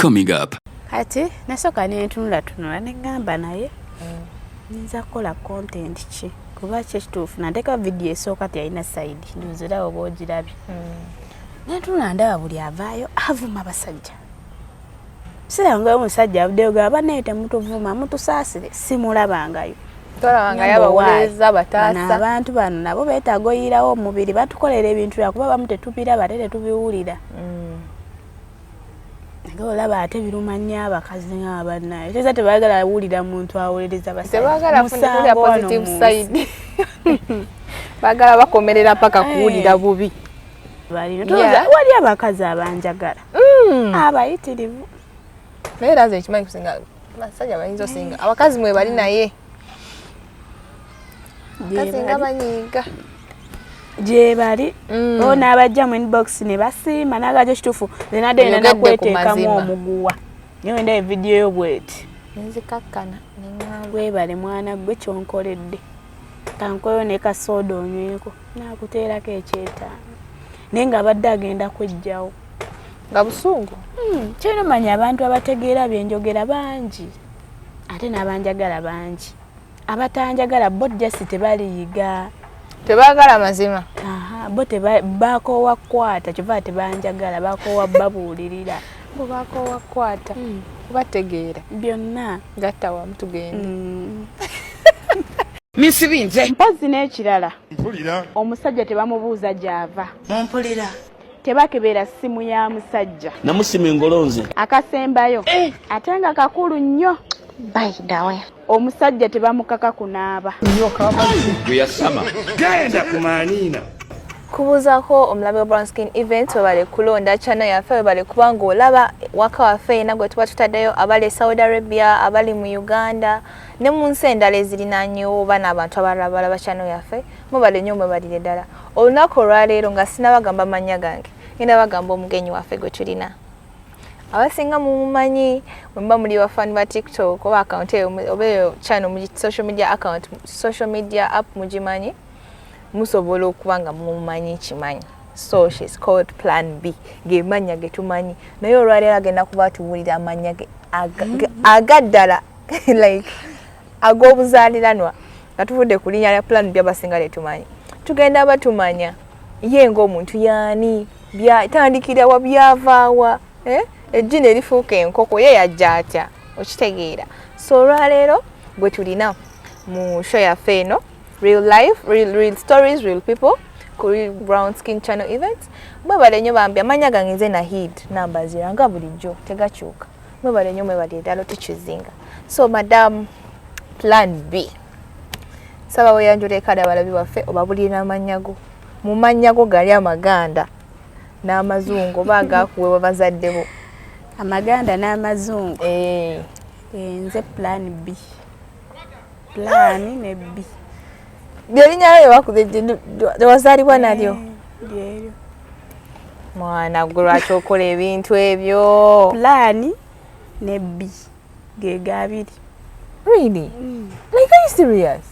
Coming up. Kati nasooka tunula negamba naye nza kukola content ki kuba kyekituufu nandeka video esooka teyalina side nduzira oba ogirabye netunula ndaba buli avaayo avuma basajja sirangayo omusajja avuddeyo gaba naye temutuvuma mutusaasire simulabangayo tolabangayo abawuliriza bataasa abantu bano nabo beetaaga oyirawo omubiri batukolera ebintu byakuba bamu tetubiraba ate tetubiwulira olaba ate biruma nnyo abakazi ng'abannaye teza tebaagala awulira muntu awuliriza tebaagala kufunira positive side baagala bakomerera paka kuwulira bubi wali abakazi abanjagala abayitirivu era nze ekimanyi kusinga basajja bayinza osinga abakazi mwe bali naye abakazi nga banyiiga gye bali bona abajja mu inbox ne basiima nagajo kituufu zenadde nakweteekamu omuguwa niyo wenda evidiyo yo bweti nzikakkana gwe bale mwana gwe kyonkoledde kankoyo ne kasooda onyweko nakuteerako ekyetaano naye nga abadde agenda kwejjawo nga busungu kyeno manya abantu abategeera byenjogera bangi ate n'abanjagala bangi abatanjagala bo jasi tebaliyiga tebaagala mazima bo bakoowa kwata kyova tebanjagala bakoowa babuulirira bo bakoowa kwata bategeera byonna gatta wamu tugende misibinze mpozi n'ekirala omusajja tebamubuuza gy'ava mumpulira tebakebera ssimu ya musajja namusima engolonze akasembayo ate nga kakulu nnyo bayidawe omusajja tebamukaka kunaaba gweyasama genda kumanina kubuuzaako omulabe wa Brown Skin Events webale kulonda channel yaffe webale kubanga olaba waka waffe era gwe tuba tutaddeyo abali Saudi Arabia abali mu Uganda ne mu nsi endala ezirinaanyewo oba n'abantu abalala balaba channel yaffe mubale nnyo mwebalire ddala olunaku olwaleero nga sinabagamba mannya gange ngenda bagamba omugenyi waffe gwe tulina abasinga mumumanyi mba muli bafani ba TikTok oba account oba channel mu social media app mugimanyi musobola okuba nga mumumanyi kimanyi so she's called Plan B gemanya getumanyi naye olwaleero agenda kuba tuwulira amanya ge agaddala like ag'obuzaaliranwa nga tuvudde ku linnya lya Plan B abasinga tetumanyi tugenda batumanya ye ng'omuntu yaani byatandikira wa byavaawa ejjini erifuuka enkoko ye yajja atya okitegeera so olwaleero gwe tulina mu show yaffe eno real life real stories real people ku Brown Skin Channel Events mwebale nnyo bambi amanya gange nze Nahid namba ziranga bulijjo tegakyuka mwebale nnyo mwebale ddala tukizinga so madam Plan B saba weyanjula kada balabi baffe obabulira amanya go mu manya go gali amaganda n'amazungu bagakuwe bazadde bo amaganda n'amazungu nze Plan B Plan ne B byerinnya lyo bakuze wazaalibwa nalyo lyeryo mwana gwe lwaki okola ebintu ebyo Plan ne B ge gabiri really like are you serious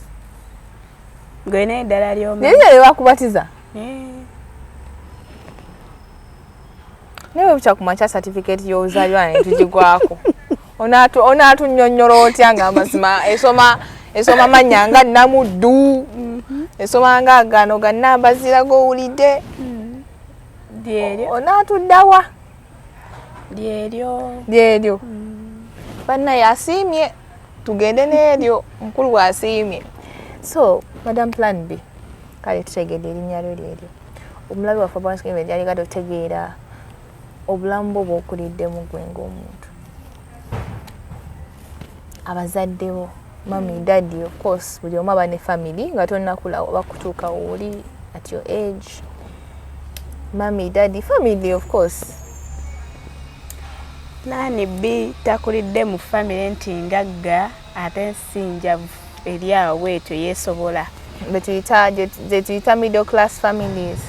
gwe naye ddala ly'omanyi byerinnya lyo bakubatiza newe bucha kumacha certificate y'obuzaalibwa ne tugigwako onaatunnyonnyola otya nga amazima esoma mannya nga Namuddu esoma nga gano ga nnamba ziragowulidde lyeryo onaatuddawa lyeryo bannaye asiimye tugende n'eryo mukulu bw'asiimye so madam Plan B kale tutegedde erinnya lyo lyeryo omulabi waffe Brown Skin Events yaligadde okutegeera obulamu bwo bw'okuliddemu gwe ng'omuntu abazadde bo mami daddy of course buli omu aba ne family nga tonnakula oba kutuuka oli at your age mami daddy family of course Plan B takulidde mu family nti ngagga ate nsinjavu eri awo bwetyo yeesobola tuyita middle class families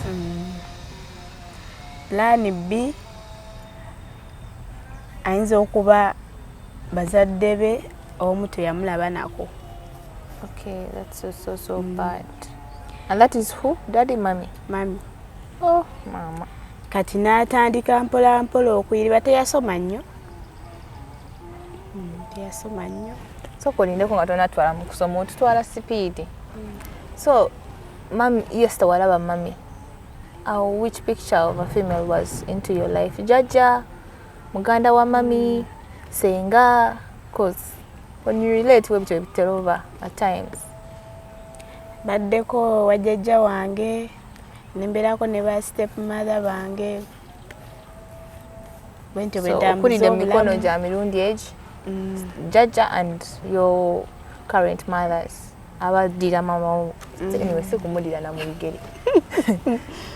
Plan B ayinza okuba bazadde be omu teyamulaba nako okay that's so bad and that is who daddy mami oh mama kati n'atandika mpola mpola okuyiriba teyasoma nnyo teyasoma nnyo. So kolindeko nga tonatwala mu kusoma otutwala speed. So mami, yes, tewalaba mami. Which picture of a female was into your life? Jajja, muganda wa mami, senga, cause when you relate we tell over at times. Baddeko wajjajja wange, nemberako ne ba stepmother bange. So okulide mikono gya mirundi egi, jajja and your current mothers. Abadira mama anyway sikumulira na mubigere.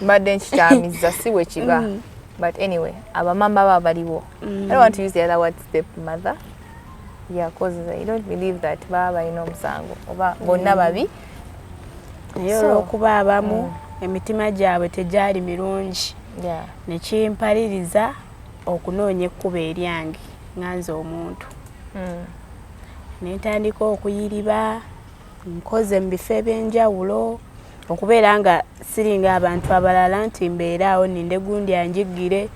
Badde nkikyamiza si we kiba. But anyway, abamama babaliwo. I don't want to use the other word stepmother. Yeah, because I don't believe that baba ino musango oba bonna babi. Naye okuba abamu emitima gyabwe tegyali mirungi. Yeah. Nekimpaliriza okunoonya ekkuba eryange nganze omuntu. Nentandika okuyiriba, nkoze mu bifo ebyenjawulo, okubeera nga siringa abantu abalala nti mbeeraawo ninde gundi anjigire.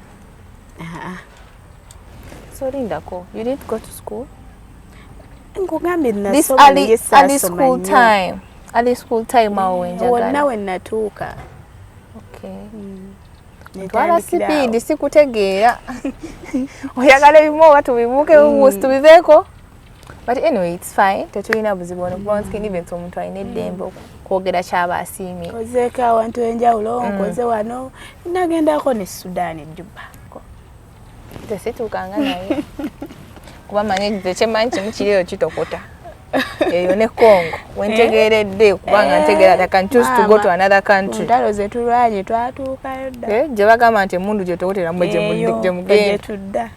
So Lindako, you didn't go to school? Nkugambye This nasoma naye saasoma early school nnyo. time. Early school time awo wenjagala. Wonna we natuuka. Okay. Netwala speed sikutegeera. Oyagala ebimu oba tubibuuke tubiveeko. But anyway, it's fine. Tetulina buzibu ono Brownskin events omuntu alina eddembe okwogera kyaba asiimye. Nkozeeko awantu enjawulo, nkoze wano, nagendako ne Sudan Juba. Tesituukanga naye. Kuba manyi kyemanyi kimu kiriyo kitokota. Eyo ne Congo. Wentegeeredde kubanga ntegeera I can choose to go to another country. Ntalo zetulwanye twatuukayo dda. Gye bagamba nti emmundu gye tokotera mwe gye mugenda. Tudda.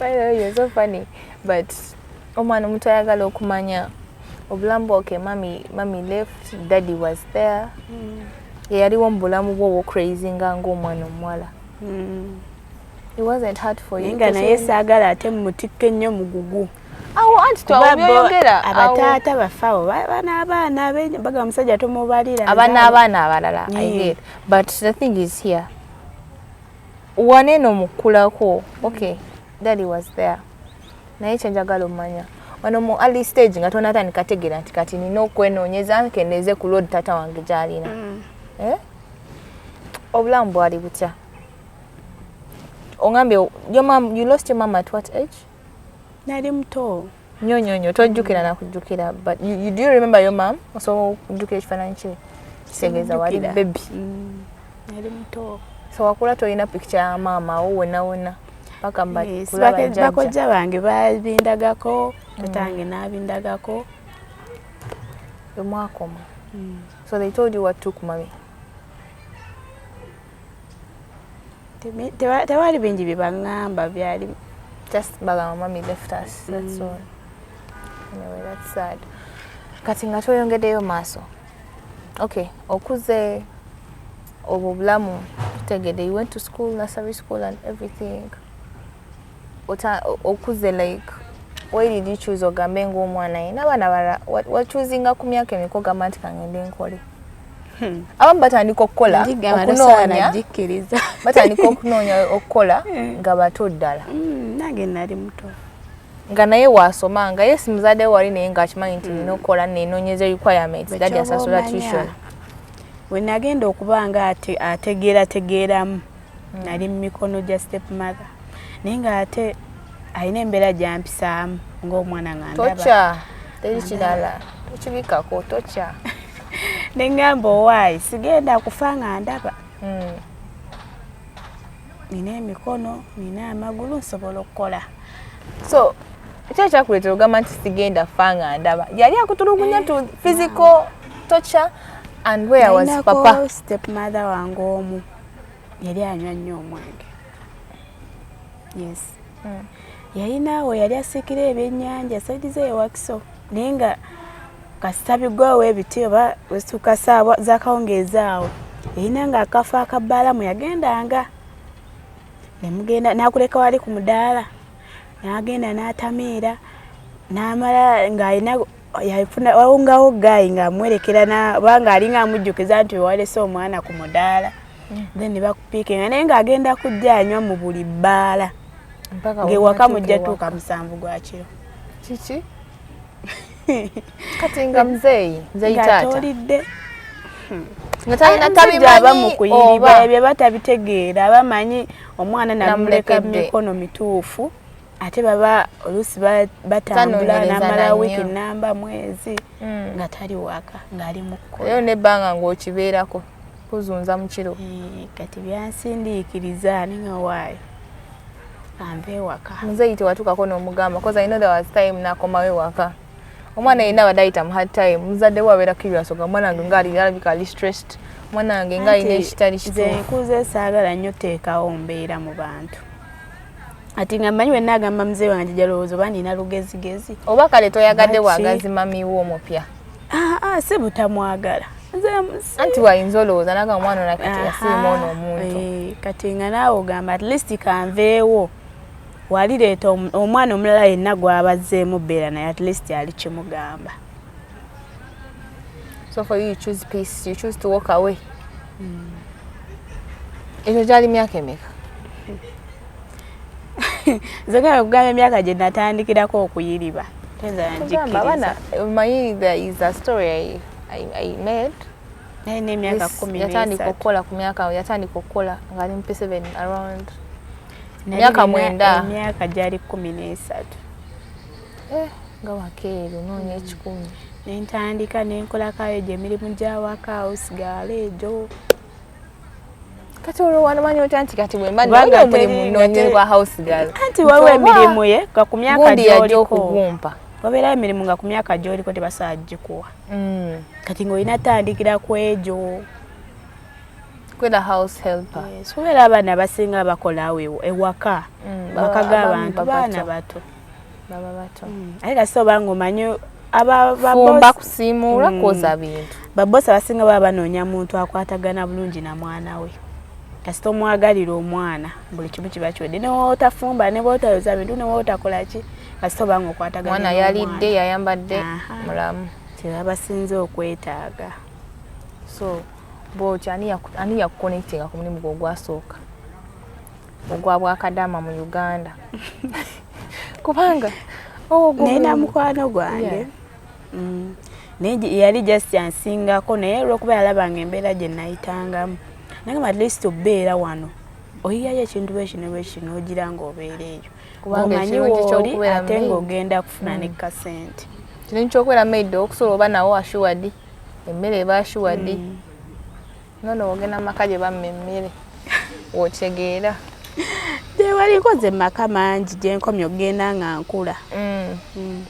You're so funny. But omwana omuntu ayagala okumanya obulamu bwoke mami left, daddy was there. Yaliwo mu bulamu bwo crazy nga ng'omwana omuwala. It wasn't hard for you. Nga naye saagala ate mutikke nnyo mugugu. Awo anti twabyogera abataata bafaawo banabaana baga musajja tomubalira. Abanabaana abalala. I get. But the thing is here. Waneno mukulako. Okay. Daddy was there. Naye kyenjagala omanya. Wano mu early stage nga tonatandika kategeera nti kati nina okwenoonyeza nkendeeze ku load taata wange gy'alina. Obulamu bwali butya? Ongambye, you lost your mom at what age? Nali muto. Nnyo tojjukira na kujjukira. But you do remember your mom? So kujjukira ekifaananyi kye? Kisegeeza wali baby. Nali muto. So wakula tolina picture ya maama wo wonna. Paka kulaba jajja. Bakojja bange babindagako, tatange n'abindagako. Mwakoma. So they told you what took mommy? Tewali bingi bibangamba byali. Just bagamba mommy left us. That's all. Anyway, that's sad. Kati nga toyongeddeyo maaso. Okay, okuze obulamu tegede. You went to school, nursery school and everything. Okuze like, why did you choose ogambe ng'omwana ye? N'abaana balala wachuzinga ku myaka emiko gamba nti kangende nkole. Abamu batandika okukola okunoonya. Batandika okunoonya okukola nga bato ddala. Nange nali muto. Nga naye waasomanga ye si muzadde wali naye ng'akimanyi nti nina okukola neenoonyeza requirements. Daddy asasula tuition. We nagenda okuba nga ategeerategeeramu. Nali mu mikono gya stepmother. Naye ng'ate alina embeera gy'ampisaamu ng'omwana nga ndaba. Tokya. Teri kirala. Tokibikako, tokya. Ne ngamba owaayi sigenda kufa nga ndaba. Nina emikono, nina amagulu, nsobola okukola. So, ekyo kyakuleetera ogamba nti sigenda fa nga ndaba. Yali akutulugunya tu physical torture. And where was papa? Stepmother wange omu. Yali anywa nnyo omwenge. Yes. Yalinawo yali asiikira ebyennyanja saidize ewakiso. Naye nga kasita bigwawo ebiti oba wesuka saawa zakawungeezaawo. Yalina nga akafo akabbalamu yagendanga. Nemugenda n'akuleka wali ku mudaala. N'agenda n'atamiira. N'amala ng'alina yafuna wawungawo gayi ng'amwerekera banga alinga amujjukiza nti walese omwana ku mudaala. Then bakupiikinga naye ng'agenda kujja anywa mu buli bbaala. ngewaka mujja tuuka 7 gwa kiro kiki kati nga mzeeyi taata tolidde ngatalina tabimanyi oba ebyo batabitegeera bamanyi omwana namuleka mikono mituufu ate baba oluusi batambula namala wiiki namba mwezi nga tali waka ng'ali mu kkola eyo nebbanga ng'okibeerako kuzunza mu kiro kati byansindiikiriza ninga waayo anve waka muzeeyi tewatuukako n'omugamba cause I know there was time n'akomawo ewaka omwana yenna abadde ayita mu hard time muzadde we abeera curious oga omwana wange ng'ali alabika ali stressed omwana wange ng'alina ekitali nze nkuze saagala nnyo teekawo mbeera mu bantu ati nga mmanyi wenna agamba muzeeyi wange jjajja lowooza oba nina lugezigezi oba kale toyagadde bwagazi mamiwo omupya si butamwagala anti wayinza olowooza naga omwana onakati yasiima ono omuntu kati nga naawe ogamba at least kanveewo walireeta omwana omulala yenna gwabazzeemu bbeera naye at least ali kimugamba. So for you choose peace, you choose to walk away. Ekyo gyali myaka emeka? Nzagala okugamba emyaka gye natandikirako okuyiriba. Manyi there is a story I made. Naye n'emyaka 13. Yatandika okukola ku myaka yatandika okukola ng'ali mu P7 around myaka 9. Emyaka gyali 13. Nga wakeeru noonya 10. Nentandika nenkolakayo egyo emirimu gy'awaka osigala egyo. Kati olwo wanamanyi otya nti kati bwemba nonye omulimu nonyerwa house girl. Anti wawe emirimu ye nga ku myaka gy'oliko wabeerayo emirimu nga ku myaka gy'oliko tebasobola gikuwa. Kati ng'olina tandikira ku egyo. Kwera house helper. Sobeera abaana abasinga bakola ewaka. Waka g'abantu baana bato. Baba bato. Ate kasoba ng'omanyi fumba kusiimuula koza bintu. Babosi abasinga baba banoonya muntu akwatagana bulungi na mwana we. Kasita omwagalira omwana buli kimu kiba kiwedde n'otafumba ne bw'otayoza bintu ne bw'otakola ki kasita oba ng'okwatagana mwana yalidde yayambadde mulamu kyeba basinze okwetaaga. So bw'otyo ani yakuconnectinga ku mulimu gwo ogwasooka ogwa Bwakadaama mu Uganda? Kubanga nina mukwano gwange naye yali just yansingako naye olw'okuba yalabanga embeera gye nayitangamu nagamba at least obeera wano oyiyayo ekintu bwekino ogira ng'obeera eyo omanyi wooli ate ng'ogenda kufuna ne kasente. Kino kyokwera maid okusobola oba nawo ashuwadi emmere eba ashuwadi nono ogenda mu maka gye bamma emmere wokitegeera. Tewali nkoze maka mangi gye nkomye okugenda nga nkula.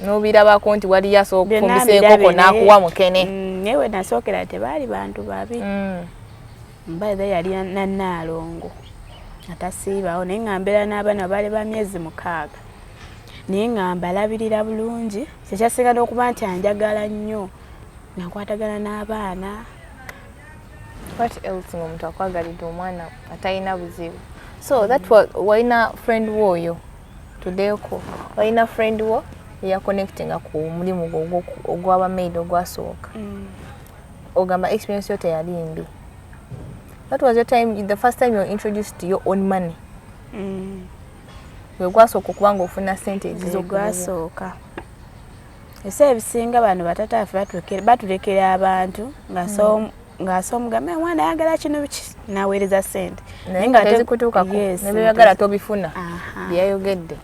N'obirabako nti wali yasooka okufumbisa enkoko n'akuwa mukene. Naye we nasookera tebaali bantu babi. Mbaza yali na Nnaalongo atasiibawo naye ng'ambeera n'abaana baali ba myezi 6 naye ng'ambalabirira bulungi kyekyasinga n'okuba nti anjagala nnyo nga nkwatagana n'abaana. What else ng'omuntu akwagalidde omwana atalina buzibu? So that was walina friend wo oyo tudeko walina friend wo eyaconnectinga ku mulimu ogw'aba maid ogwasooka. Ogamba experience yo teyali mbi. That was your time, the first time you were introduced to your own money. Gwasooka okuba ng'ofuna ssente ez'ogwasooka. Ese ebisinga bano batataffe batulekera abantu ng'asomugamba omwana ayagala kino biki n'aweereza ssente. Naye nga tezikutuukako ne byeyagala tobifuna byeyayogedde.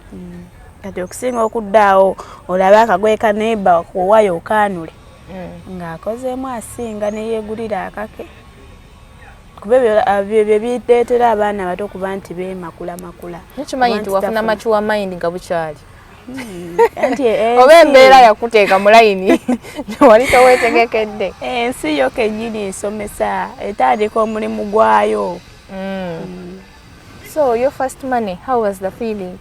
Kati okusinga okuddaawo olabe akagoye ka neighbor kuwayo okaanule ng'akozeemu asinga ne yeegulira akake. Kuba ebyo biteetera abaana bato okuba nti beemakula. Nekimanyi nti wafuna machuwa mind nga bukyali. Oba embeera yakuteeka mu layini wali toweetegekedde. Ensi yo kennyini ensomesa etandika omulimu gwayo. So your first money, how was the feeling?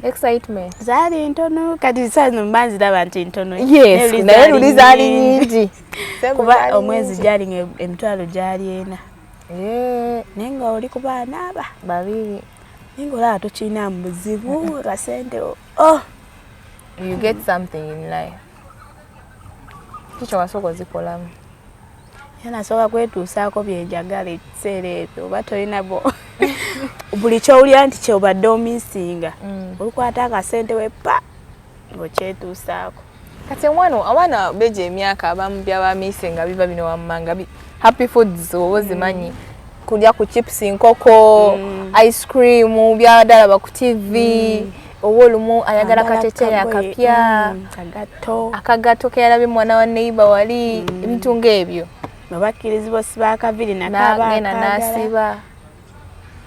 Excitement. Zaali ntono kati sano mba nziraba nti ntono. Yes, naye luli zaali nyingi. Kuba omwezi gyali emitwalo gyali 4. Naye nga oli ku baana aba 2. naye ng'olaba tokirina mu buzibu kasente. You get something in life. Kiki wasooka ozikolamu? Yanasooka kwetuusaako byenjagala ekiseera ekyo oba tolina bo buli kyowulira nti kyobadde omisinga olukwata akasente wepa ng'okyetuusaako. Kati abaana beja emyaka abamu byabamisinga biva bino wammanga happy foods oba ozimanyi kulya ku chips nkoko ice cream byadalaba ku TV oba olumu ayagala kateteeyi akapya akagato keyalabye mwana wa neighbor wali ebintu ng'ebyo babakkirizibwa osiba akaviri nasiba.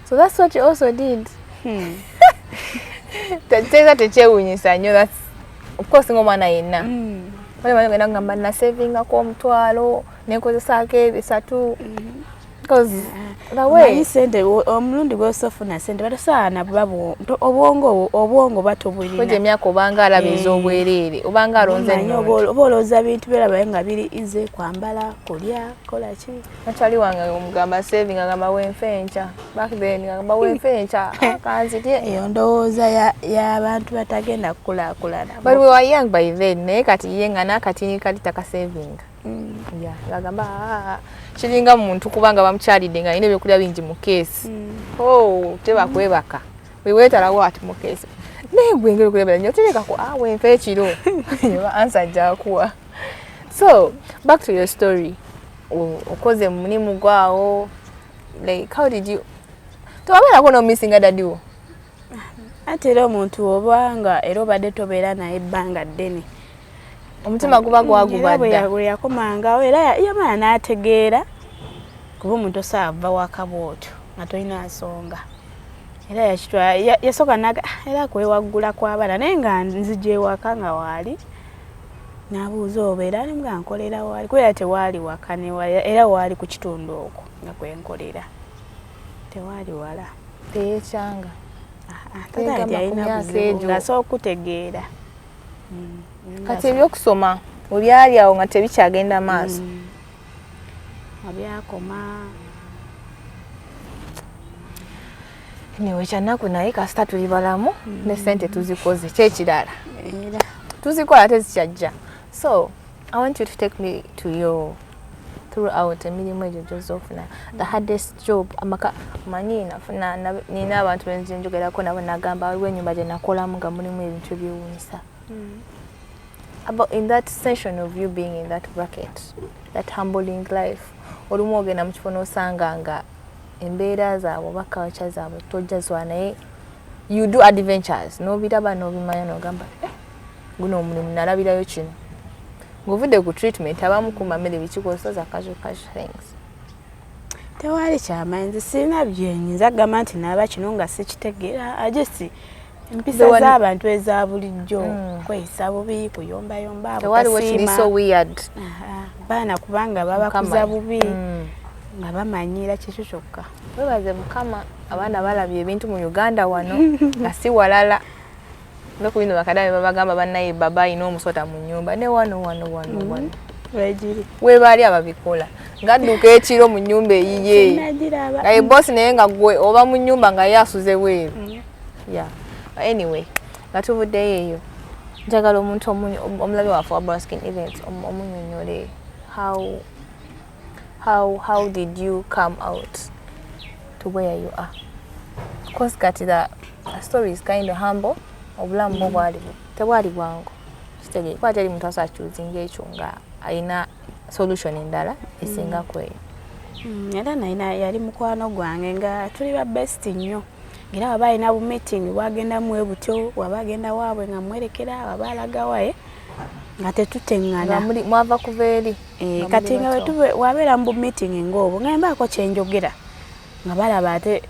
So that's what you also did. Tekyewuunyisa nnyo. Of course ng'omwana yenna bali bagenda kugamba nasavingako omutwalo nenkozesaako ebisatu because the way sente omulundi gw'osofuna sente batasaana babo obwongo batobulina kweje emyaka obanga alaba ez'obwereere obanga alonze nnyo oba olowooza bintu byolaba nga biri ize kwambala kulya kola ki nakyali wange omugamba saving agamba wenfenca back then agamba wenfenca kanzitye eyo ndowooza y'abantu batagenda kukulaakulana but we were young by then naye kati ye nga n'akatini kali takasavinga agamba kiringa muntu kubanga bamukyalidde nga alina ebyokulya bingi mu keesi tebakwebaka weweetalawo ati mu keesi naye gwe engeri okulabira nnyo oterekako wenfa ekiro eba ansa gyakuwa. So back to your story, okoze mulimu gwawo, like how did you towabeerako n'omisinga dadiwo? Ate era omuntu obanga era obadde tobeera naye ebbanga ddene omutima guba gwagubadda bwe yakomangawo era yamala n'ategeera kuba omuntu osaava waka bw'otyo nga tolina nsonga era yasooka era kwewaggula kw'abaana naye nga nzija ewaka nga waali n'abuuza obeera nga nkolera waali kubera tewaali waka era waali ku kitundu okwo nga kwenkolera tewaali wala teyekyanga tata alina buzibu ng'asobola okutegeera. Kati ebyokusoma obyali awo nga tebikyagenda maaso abyakoma niwe kyanaku naye kasita tuli balamu ne sente tuzikoze kyekirala tuzikola tezikyajja. So I want you to take me to your throughout emirimu egyo gy'ozofuna the hardest job amaka manyi nina abantu benze njogerako nabo nagamba waliwo ennyumba gye nakolamu nga mulimu ebintu ebyewuunyisa. About in that session of you being in that bracket, that humbling life, olumu ogenda mu kifo n'osanga nga embeera zaabwe oba culture zaabwe tojjazwa naye you do adventures n'obiraba n'obimanya n'ogamba guno omulimu nalabirayo kino ng'ovudde ku treatment abamu ku mamere bikikosoza casual things. Tewaali kyamaanyi sirina byenyinza gamba nti naaba kino nga sikitegeera ajesi empisa z'abantu eza bulijjo kweyisa bubi kuyombayomba abasiima baana kubanga babakuza bubi nga bamanyira kikyo kyokka. Webaze Mukama abaana balabye ebintu mu Uganda wano nga si walala noku bino bakadabe babagamba bannaye baba alina omusota mu nnyumba ne wano wegiri webaali ababikola ngadduka ekiro mu nnyumba eyiye nga ye bosi naye nga gwe oba mu nnyumba nga ye asuze weeru. Anyway nga tuvuddeyo eyo njagala omuntu omulabe waffe wa Brown Skin Events omunnyonnyole how did you come out to where you are? Of course kati the story is kind of humble. Obulamu bwo tebwali bwangu kitege kwa teri muntu asakyuzinga ekyo nga alina solution endala esinga kweyo. Era naina yali mukwano gwange nga tuli ba best nnyo era waba alina bu meeting wagenda mwebutyo waba agenda waabwe nga mwerekera waba alagawaye nga tetuteŋŋana mwava kuva eri kati nga wabeera mu meeting ng'obwo nga mbaako kyenjogera nga balaba ate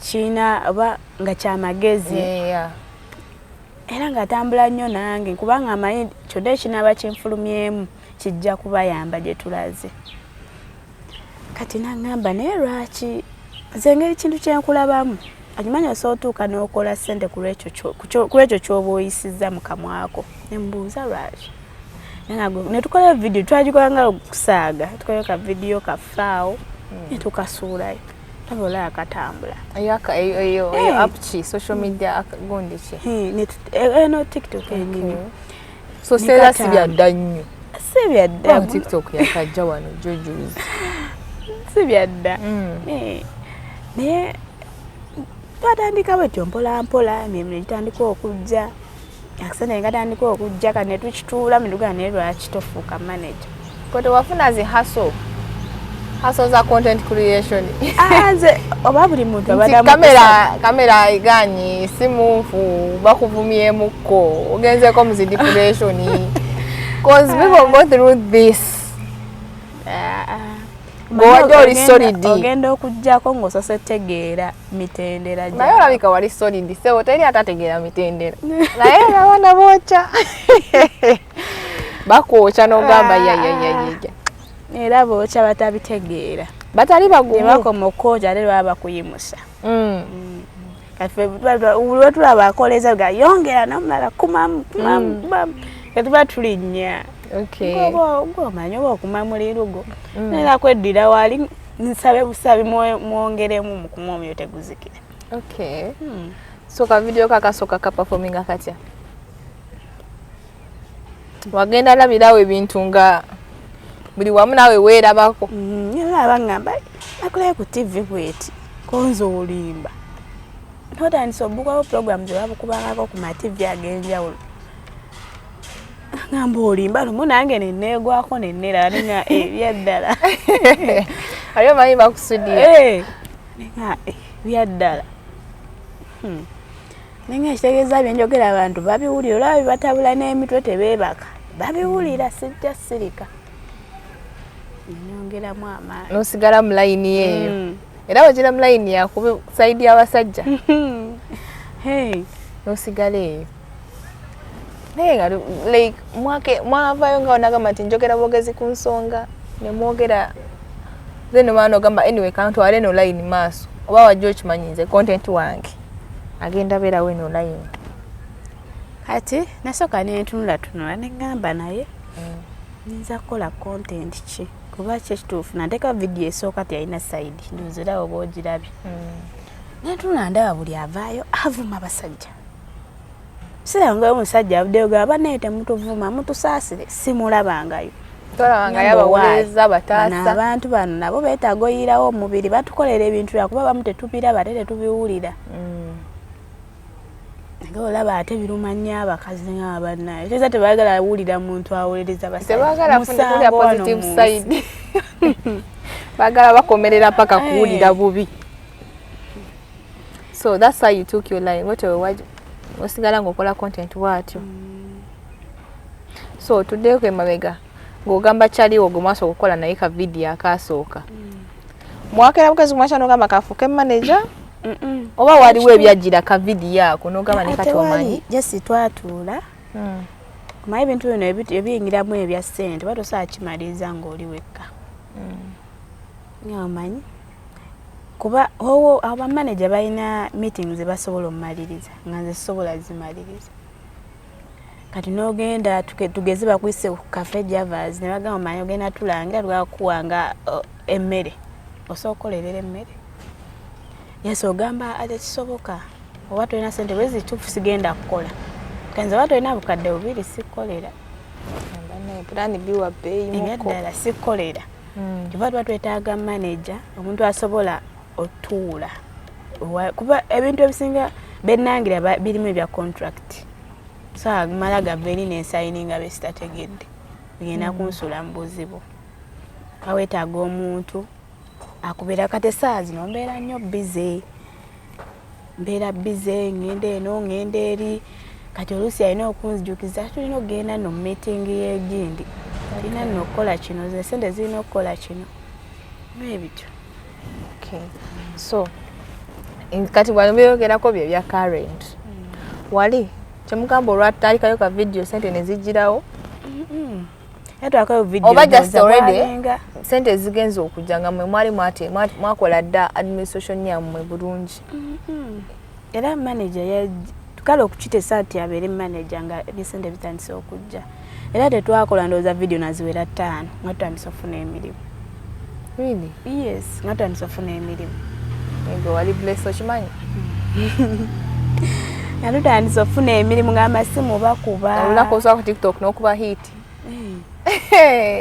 kiina oba nga kyamagezi era nga atambula nnyo nange kubanga amanyi kyonna ekinaaba kinfulumyemu kijja kubayamba gye tulaze. Kati naŋŋamba naye lwaki nze engeri kintu kyenkulabamu akimanya osobola otuuka n'okola ssente ku ekyo ky'oba oyisizza mu kamwako nembuuza lwaki ne tukola vidiyo twagikola nga okusaaga tukola ka vidiyo kafaawo ne tukasuulayo tabola akatambula eyo app ki social media gundi ki no TikTok enyini so seera si byadda nnyo si byadda TikTok yakajja wano jojuzi si byadda naye twatandika bwetyo mpola mpola emirimu gitandika okujja akasente gatandika okujja kati ne tukituula miduga naye lwaki tofuuka manager kote wafuna zi hustle za content creation nze oba buli muntu kamera iganye simunfu bakuvumyemukko ogenzeko muzi depression because people go through this Gowajja oli solid. Ogenda okujjako ng'osose tegeera mitendera gya. Naye olabika wali solid. Sebo teri atategeera mitendera. Naye abaana bookya. Bakwokya n'ogamba yayayayija. Era bookya batabitegeera. Batali bagumu. Ne bakoma okwokya ate baba bakuyimusa. Kati ulwe tulaba akoleza ga yongera n'omulala kumamu. Kati batulinnya. Okay. Ngomanyi oba okumamula lugo. Nera kweddira wali nsabe busabi mwongeremu mu kumomyo teguzikira. Okay. So ka video kakasoka ka performing akatya. Wagenda labirawo ebintu nga buli wamu nawe weerabako. Nalaba ngamba akolayo ku TV bweti konzo olimba. Notandisa obukawo program ze babukubangako ku ma TV agenjawulo. Ngamba olimba lumu nange nenneegwako nennera nga ebyaddala. Ayo manyi bakusudiye. Nga ebyaddala. Nenga ekitegeeza byenjogera abantu babiwulira olaba bibatabula n'emitwe tebeebaka. Babiwulira sijja sirika. Nyongeramu amaanyi. N'osigala mu layini yeeyo. Era wagira mu layini yakuba sayidi y'abasajja. N'osigala eyo. Nenga like mwavayo nga onagamba nti njogera bwogezi ku nsonga ne mwogera then omwana ogamba anyway kantwale no line maaso oba wajja okimanyize content wange agenda beera we no line kati nasoka nentunula nengamba naye nza kukola content ki kuba kyekituufu nandeka video esooka teyalina side nduzira oba ogirabye nentunula ndaba buli avaayo avuma basajja. Sira ngo omusajja abudde gaba nete mutuvuma mutusaasire simulabangayo. Tolabanga yabawuliriza bataasa. Abantu bano nabo beetagoyirawo omubiri batukolera ebintu yakuba bamu tetupira batete tubiwulira. Ngo olaba ate birumanya abakazi ng'abannaye. Teza tebaagala awulira muntu awuliriza basajja. Tebaagala kufuna positive side. Baagala bakomerera paka kuwulira bubi. So that's how you took your line. What were osigala ng'okola content watyo. So tuddeyo ke mabega ng'ogamba kyaliwo gomaaso okukola naye ka video akasooka. Mwakera bukazi mwakya n'ogamba kafuuke manager? Oba waliwo ebyajjira ka video ako n'ogamba ne kati omanyi? Jesi twatuula. Kumaye ebintu bino ebiyingiramu ebya ssente batosobola kimaliriza ng'oli wekka. Omanyi? Kuba aba manager balina meetings basobola omaliriza nga nze sobola zimaliriza. Kati n'ogenda tugeze bakwise ku cafe Javas ne bagamba omanyi ogenda tulangira lwakuwanga emmere osobola okukolerera emmere. Yes ogamba ate kisoboka oba tolina ssente bwe zituufu sigenda kukola. Kanze oba tolina bukadde bubiri sikolera. Plan biwa beeyi muko. Ebyaddala sikolera. Kiba tuba twetaaga manager omuntu asobola otuula kuba ebintu ebisinga bennangira birimu ebya contract so mala gaveni n'ensayininga besitategedde bigenda kunsula mu buzibu awetaaga omuntu akubeera kate saa zino mbeera nnyo bize mbeera bize ngenda eno ngenda eri kati oluusi alina okunzijukiza tulina okugenda no meeting y'egindi alina nno okukola kino ze sente zirina okukola kino nebityo. Okay. So kati bwano byogerako bye bya current. Wali kyemugamba olwatandikayo ka video sente ne zijjirawo. Yatwakayo video. Oba just already sente zigenza okujja nga mwe mwali mwakola dda administration yammwe bulungi. Era manager tukala okukita esaati abeere manager nga ebisente bitandise okujja. Era tetwakola ndowooza video naziwera 5 nga tutandise okufuna emirimu. Really? Yes, natandise okufuna emirimu. Ego wali bless okimanyi? Natandise okufuna emirimu ng'amasimu bakuba. Olunako osobola ku TikTok n'okuba hit.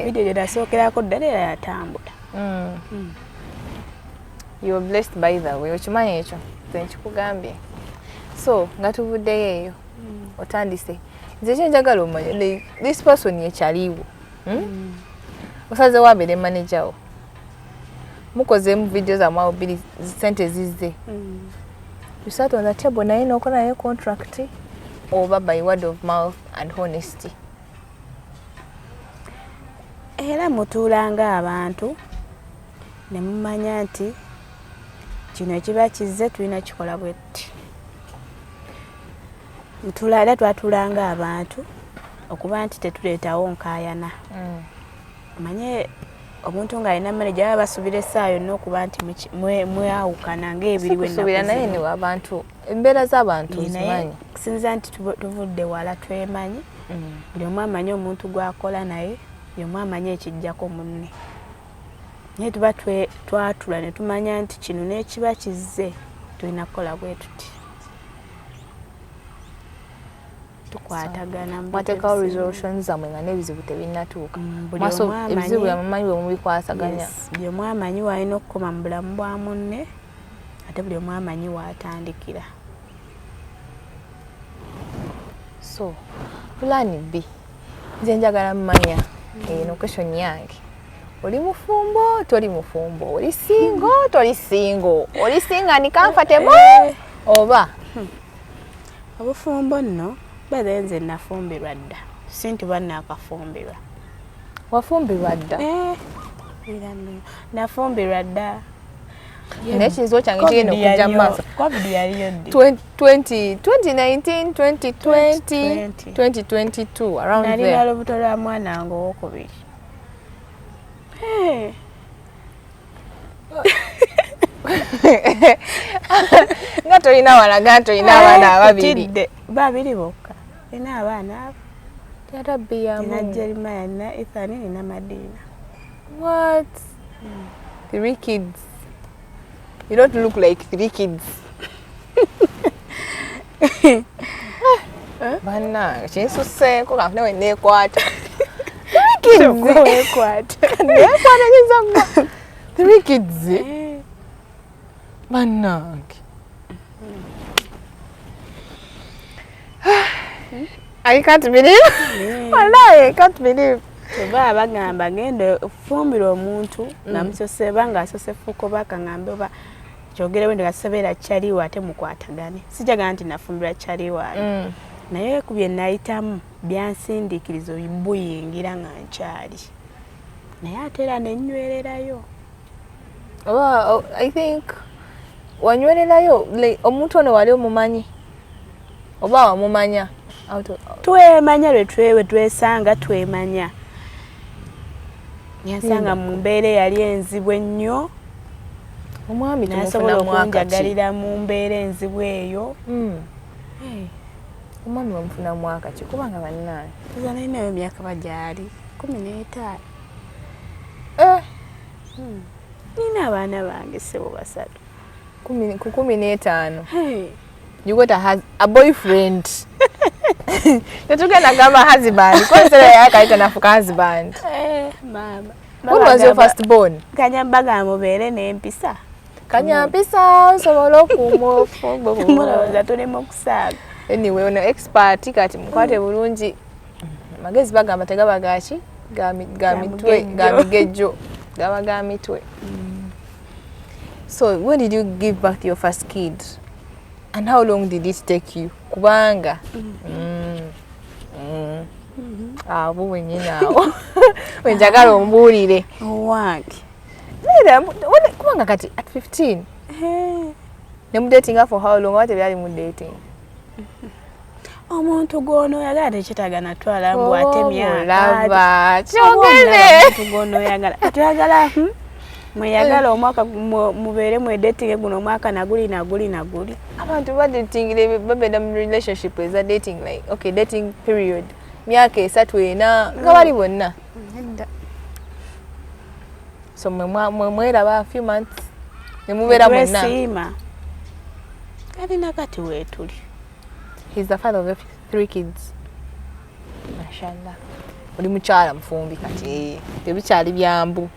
Video gye nasookerako ddala era yatambula. You are blessed by the way. Okimanyi ekyo nze nkikugambye. So nga tuvuddeyo eyo otandise nze kyenjagala omanye this person yekyaliwo osazeewo abeere manager wo mukozeemu video zammwe bbiri sente zizze you sat on the table naye n'okola naye contract oba by word of mouth and honesty. Era mutuulanga abantu ne mumanya nti kino ekiba kizze tulina kikola bwetti. Mutuulala twatuulanga abantu okuba nti tetuleetawo nkaayana. Manye omuntu ng'alina manager baba basuubira essaawa yonna okuba nti mwawukana ng'ebiri w'ennaku naye ne abantu embeera z'abantu zimanyi kusinziira nti tuvudde wala twemanyi buli omu amanyi omuntu gw'akola naye buli omu amanyi ekijjako munne. Naye tuba twatula ne tumanya nti kino n'ekiba kizze tulina kukola bwe tuti. Tukwatagana mwateekawo resolutions zammwe nga n'ebizibu tebinnatuuka. Ebizibu byamumanyi bwe mubikwasaganya. Buli omu amanyi w'alina okukoma mu bulamu bwa munne ate buli omu amanyi w'atandikira. So plan B nze njagala mmanya eno question yange. Oli mufumbo toli mufumbo, oli singo toli singo, oli singa ni comfortable oba obufumbo nno bale nze nafumbirwa dda si nti bannakafumbirwa. Wafumbirwa dda? Nafumbirwa dda. N'ekizibu kyange kigenda okujja mu maaso. COVID yaliyo ddi? 2019, 2020, 2022 around there. Nalina olubuto lwa mwana wange owokubiri. Nga tolina walaga tolina abaana ababiri. Babiri bokka. Nina abaana abo. Yarabbi ya Nina Jeremiah, nina Ethan, nina Madina. What? 3 kids. You don't look like 3 kids. Bana, kinsuseeko kanfune we neekwata. 3 kids. Neekwata kizamma. 3 kids. Bannange. I can't believe. Wallahi, I can't believe. Oba bagamba genda ofumbira omuntu namusose banga asose fuko baka ngambe oba kyogere wende gasebeera kyaliwo ate mukwatagane. Sijaga nti nafumbira kyaliwo naye kubye nayitamu byansindikirizo buyingira nga nkyali naye ate era nenywererayo. Oba I think wanywererayo omuntu ono wali omumanyi oba wamumanya? Twemanya lwe twesanga twemanya. Yansanga mu mbeera yali enzibu ennyo. Omwami nasobola okunjagalira mu mbeera enzibu eyo. Omwami wamufuna mwaka ki kubanga bannange nze nalinayo emyaka bagyali 15. Nina abaana bange ssebo basatu. Ku 15. You got a boyfriend. Tetugenda gamba husband. Kwa nsera yakaita nafuka husband. Mama. When was your first born? Kanyambaga mubeere n'empisa. Kanyambisa osobola okumufumbo. Mulowooza tulimo okusaaga. Anyway, ono expert kati mukwate bulungi. Magezi bagamba tegaba gaki? Ga migejjo. Gaba ga mitwe. So, when did you give birth to your first kid? And how long did it take you? Kubanga. Abo wenyinaawo. Wenjagala ombuulire. Owange. Kubanga kati at 15. Ne mu dating for how long? What byali mu dating? Omuntu gono yagala tekitaga natwala mbu ate myaka. Lava. Kyogere. Omuntu gono yagala. Atagala mweyagala omwaka mubeere mu dating guno omwaka naguli. Abantu ba dating babeda mu relationship is a dating like okay dating period. Myaka 3 ena nga bali bonna. So mwera a few months. Ne mubeera monna. Sima. Kalina kati wetuli. He's the father of 3 kids. Mashallah. oli mukyala mufumbi kati tebikyali byambu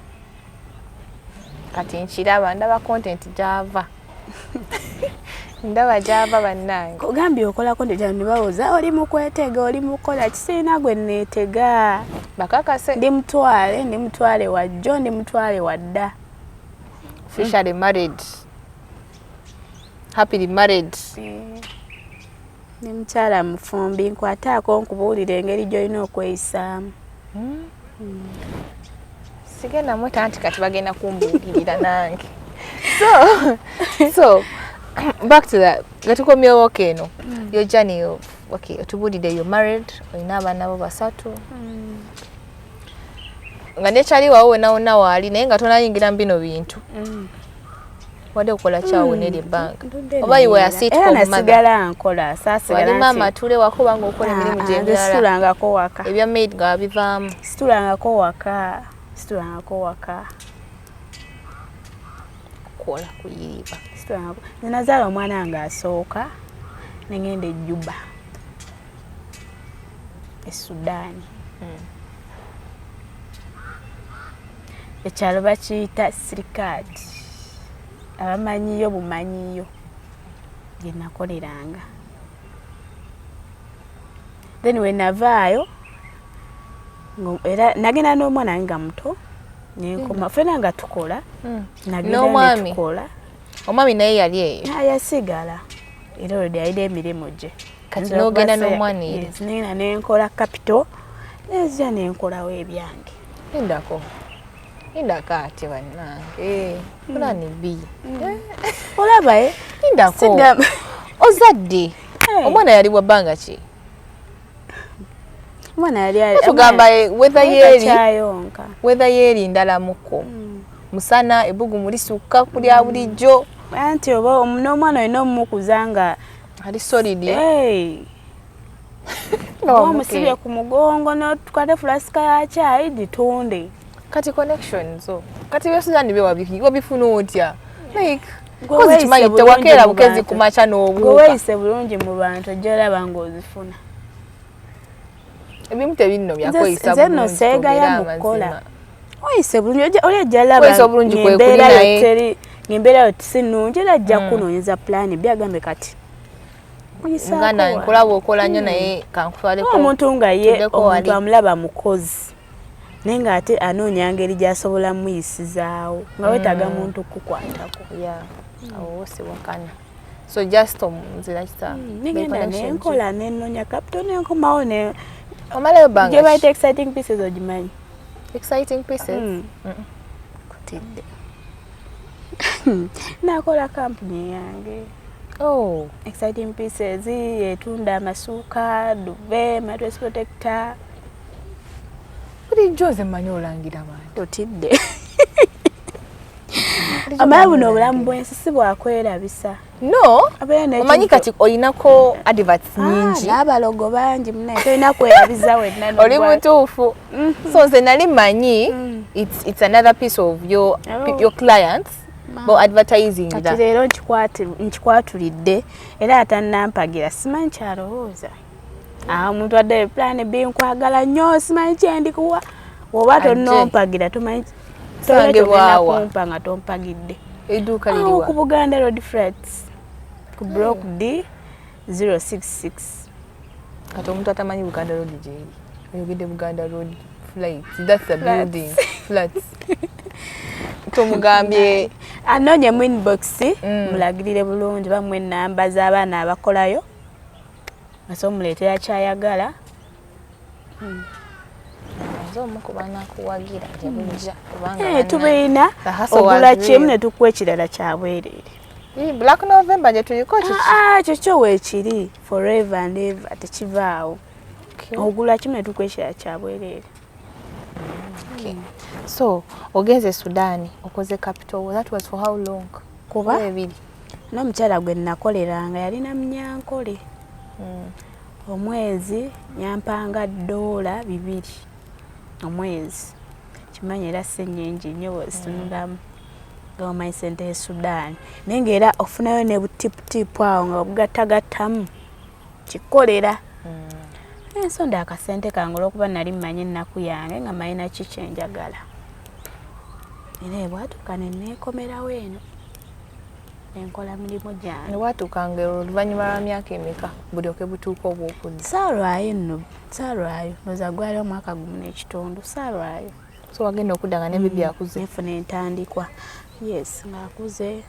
kati nkiraba ndaba content gyava ndaba gyava bannange kugambye okola content ne bawoza oli mu kwetega oli mu kola kisina gwe neetega bakakase ndi mutwale wa John ndi mutwale wa dda officially married happily married ni mukyala mufumbi nkwataako nkubuulira engeri gy'olina okweyisaamu sigenda mweta nti kati bagenda kumbuulirira nange so back to that gatukomyewo keeno your journey of okay otubuulire you're married olina abaana bo basatu nga nekyali waawo wena waali naye nga tonayingira mu bino bintu wadde okukola kyawo neri ebbanga oba you were sit home mother nasigala nkola saasigala wali maama atule wakuba nga okola emirimu gy'emirala situlangako waka ebya maid nga bivaamu situlangako waka kola kuyiriba nazaala omwana nga asooka nengenda ejjuba esudaani ekyalo bakiyita sirikaati abamanyiyo bumanyiyo gye nakoleranga then we navaayo era nagenda n'omwana nga muto nenkoma fena nga tukola nagenda netukola omwami naye yali eyo yasigala era olwo yalina emirimu gye kati n'ogenda n'omwana eri nengenda nenkola capital nezija nenkolawo ebyange indako ate bannange fulani b olabaye indako ozadde omwana yali wa bbanga ki omwana yali tugamba weather yeeri ndala muko musana ebugumu lisukka kulya bulijjo anti oba n'omwana olina omumukuza nga ali solid omusibye ku mugongo n'otukwate fulasika ya caayi gitunde kati connection zo kati byosuzani wabifuna otya like kozi kimanyi tewakeera bukezi kumaca n'obuuka weeyise bulungi mu bantu ojja olaba ng'ozifuna ebimu tebinno byakweyisa nze nno seegaya mu kukola oyise bulungi oli ojja kweyisa bulungi kwekuli naye ng'embeera yo tisinungi era ajja kunoonyeza pulaani byagambe kati ngana nkulaba okola nnyo naye kankutwaleko omuntu nga ye omuntu amulaba mukozi naye ng'ate anoonya ngeri gy'asobola muyisizaawo nga weetaaga muntu kukwatako awo wose wakana so just omunzira kita nigenda nenkola nenoonya capital nenkomawo omalayo bbanga gye bayita exciting pieces ogimanyi exciting pieces kutidde nakola kampuni yange exciting pieces etunda amasuuka duve mattress protector bulijjo nze mmanyi olangira bantu otidde amala buno obulamu bwensi si bwakwerabisa no omanyi kati olinako adverts nyingi n'abalogo bangi munaye tolina kwerabiza wenna oli mutuufu so nze nali mmanyi it's another piece of your clients bo advertising kati leero nkikwatulidde era atannampagira simanyi kyalowooza omuntu adde plan B nkwagala nnyo simanyi kyendikuwa oba tonnompagira tomanyi kumpa nga tompagidde edduuka liriwa ku Buganda Road Flats ku block D 066 kati omuntu atamanyi Buganda Road gyeri oyogedde Buganda Road Flats that's the building flats tomugambye anoonye mu inbox mulagirire bulungi bamwe ennamba z'abaana abakolayo ate omuleetera kyayagala omukubanaakuwagira gyebujja kubanga tubiina ogula kimu ne tukuwa ekirala kyabwereere Black November gye tuliko kyo kyo weekiri forever and ever tekivaawo ogula kimu ne tukuwa ekirala kyabwereere so ogenze Sudan okoze capital that was for how long kuba n'omukyala gwe nakoleranga yalina munyankole omwezi nyampanga $200 omwezi kimanyi era ssennyingi nnyo bwezitunulamu nga omanyi sente e Sudan naye ng'era ofunayo ne butiputipu awo nga obugattagattamu kikolera ensonda akasente kange olw'okuba nali mmanyi ennaku yange nga mayina ki kyenjagala era ebwatuuka ne neekomerawo eno enkola mirimu gyange. Nebwatuukanga oluvannyuma lwa myaka emeka bulyoke butuuka obw'okudda? Saalwayo nno, saalwayo ndowooza gwali omwaka gumu n'ekitundu, saalwayo. So wagenda okudda nga ne bibi akuze? Nefuna entandikwa, yes, ng'akuze.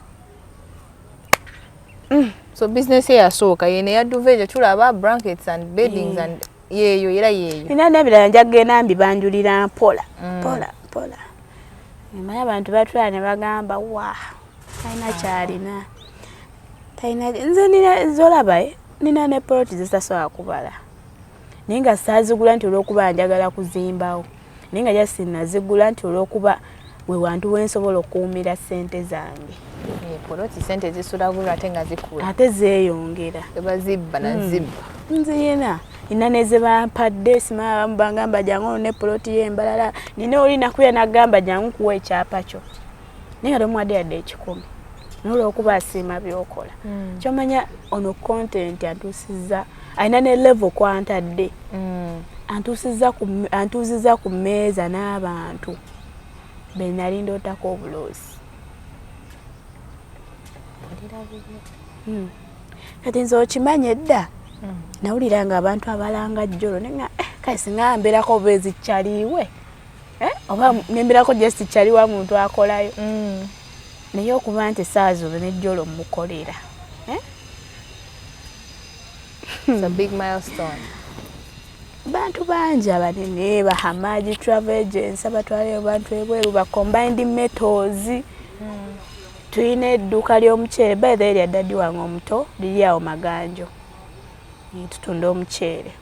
So business eyasooka yene yaduva egyo tulaba blankets and beddings and yeeyo era yeeyo. Nina n'ebirala njagenda mbibanjulira mpola mpola. Manya abantu batwala ne bagamba wa talina kyalina. Talina nze nina zolaba nina ne ploti zitasobola kubala. Naye nga saazigula nti olw'okuba njagala kuzimbawo. Naye nga just nazigula nti olw'okuba we wantu wensobola okuumira ssente zange. Poloti ssente zisula bulwa ate nga zikula. Ate zeeyongera. Ebazibba nazibba. Nziyina. Nina neze bampadde simala bangamba jangu ne poloti y'embalala. Nina oli nakuya nagamba jangu kuwa ekyapa kyo. Naye nga tomwadde yadde ekikumi. N'olw'okuba asiima by'okola. Kyomanya ono content antuusizza alina ne level kwantadde. Antuuzizza ku mmeeza n'abantu be nali ndootako obuloozi. Kati nze okimanye dda nawulira nga abantu abalanga jjolo nenga kale singa mbeerako oba ezikyaliwe oba nembeerako just kyaliwa muntu akolayo naye okuba nti saazulo nejjolo mukolera. It's a big milestone. Bantu bangi abanene bahamaji travel agency abatwala abantu ebweru ba combined metals. Tuyina edduuka ly'omuceere by the way lya daddy wange omuto liri awo Maganjo. Tutunda omuceere.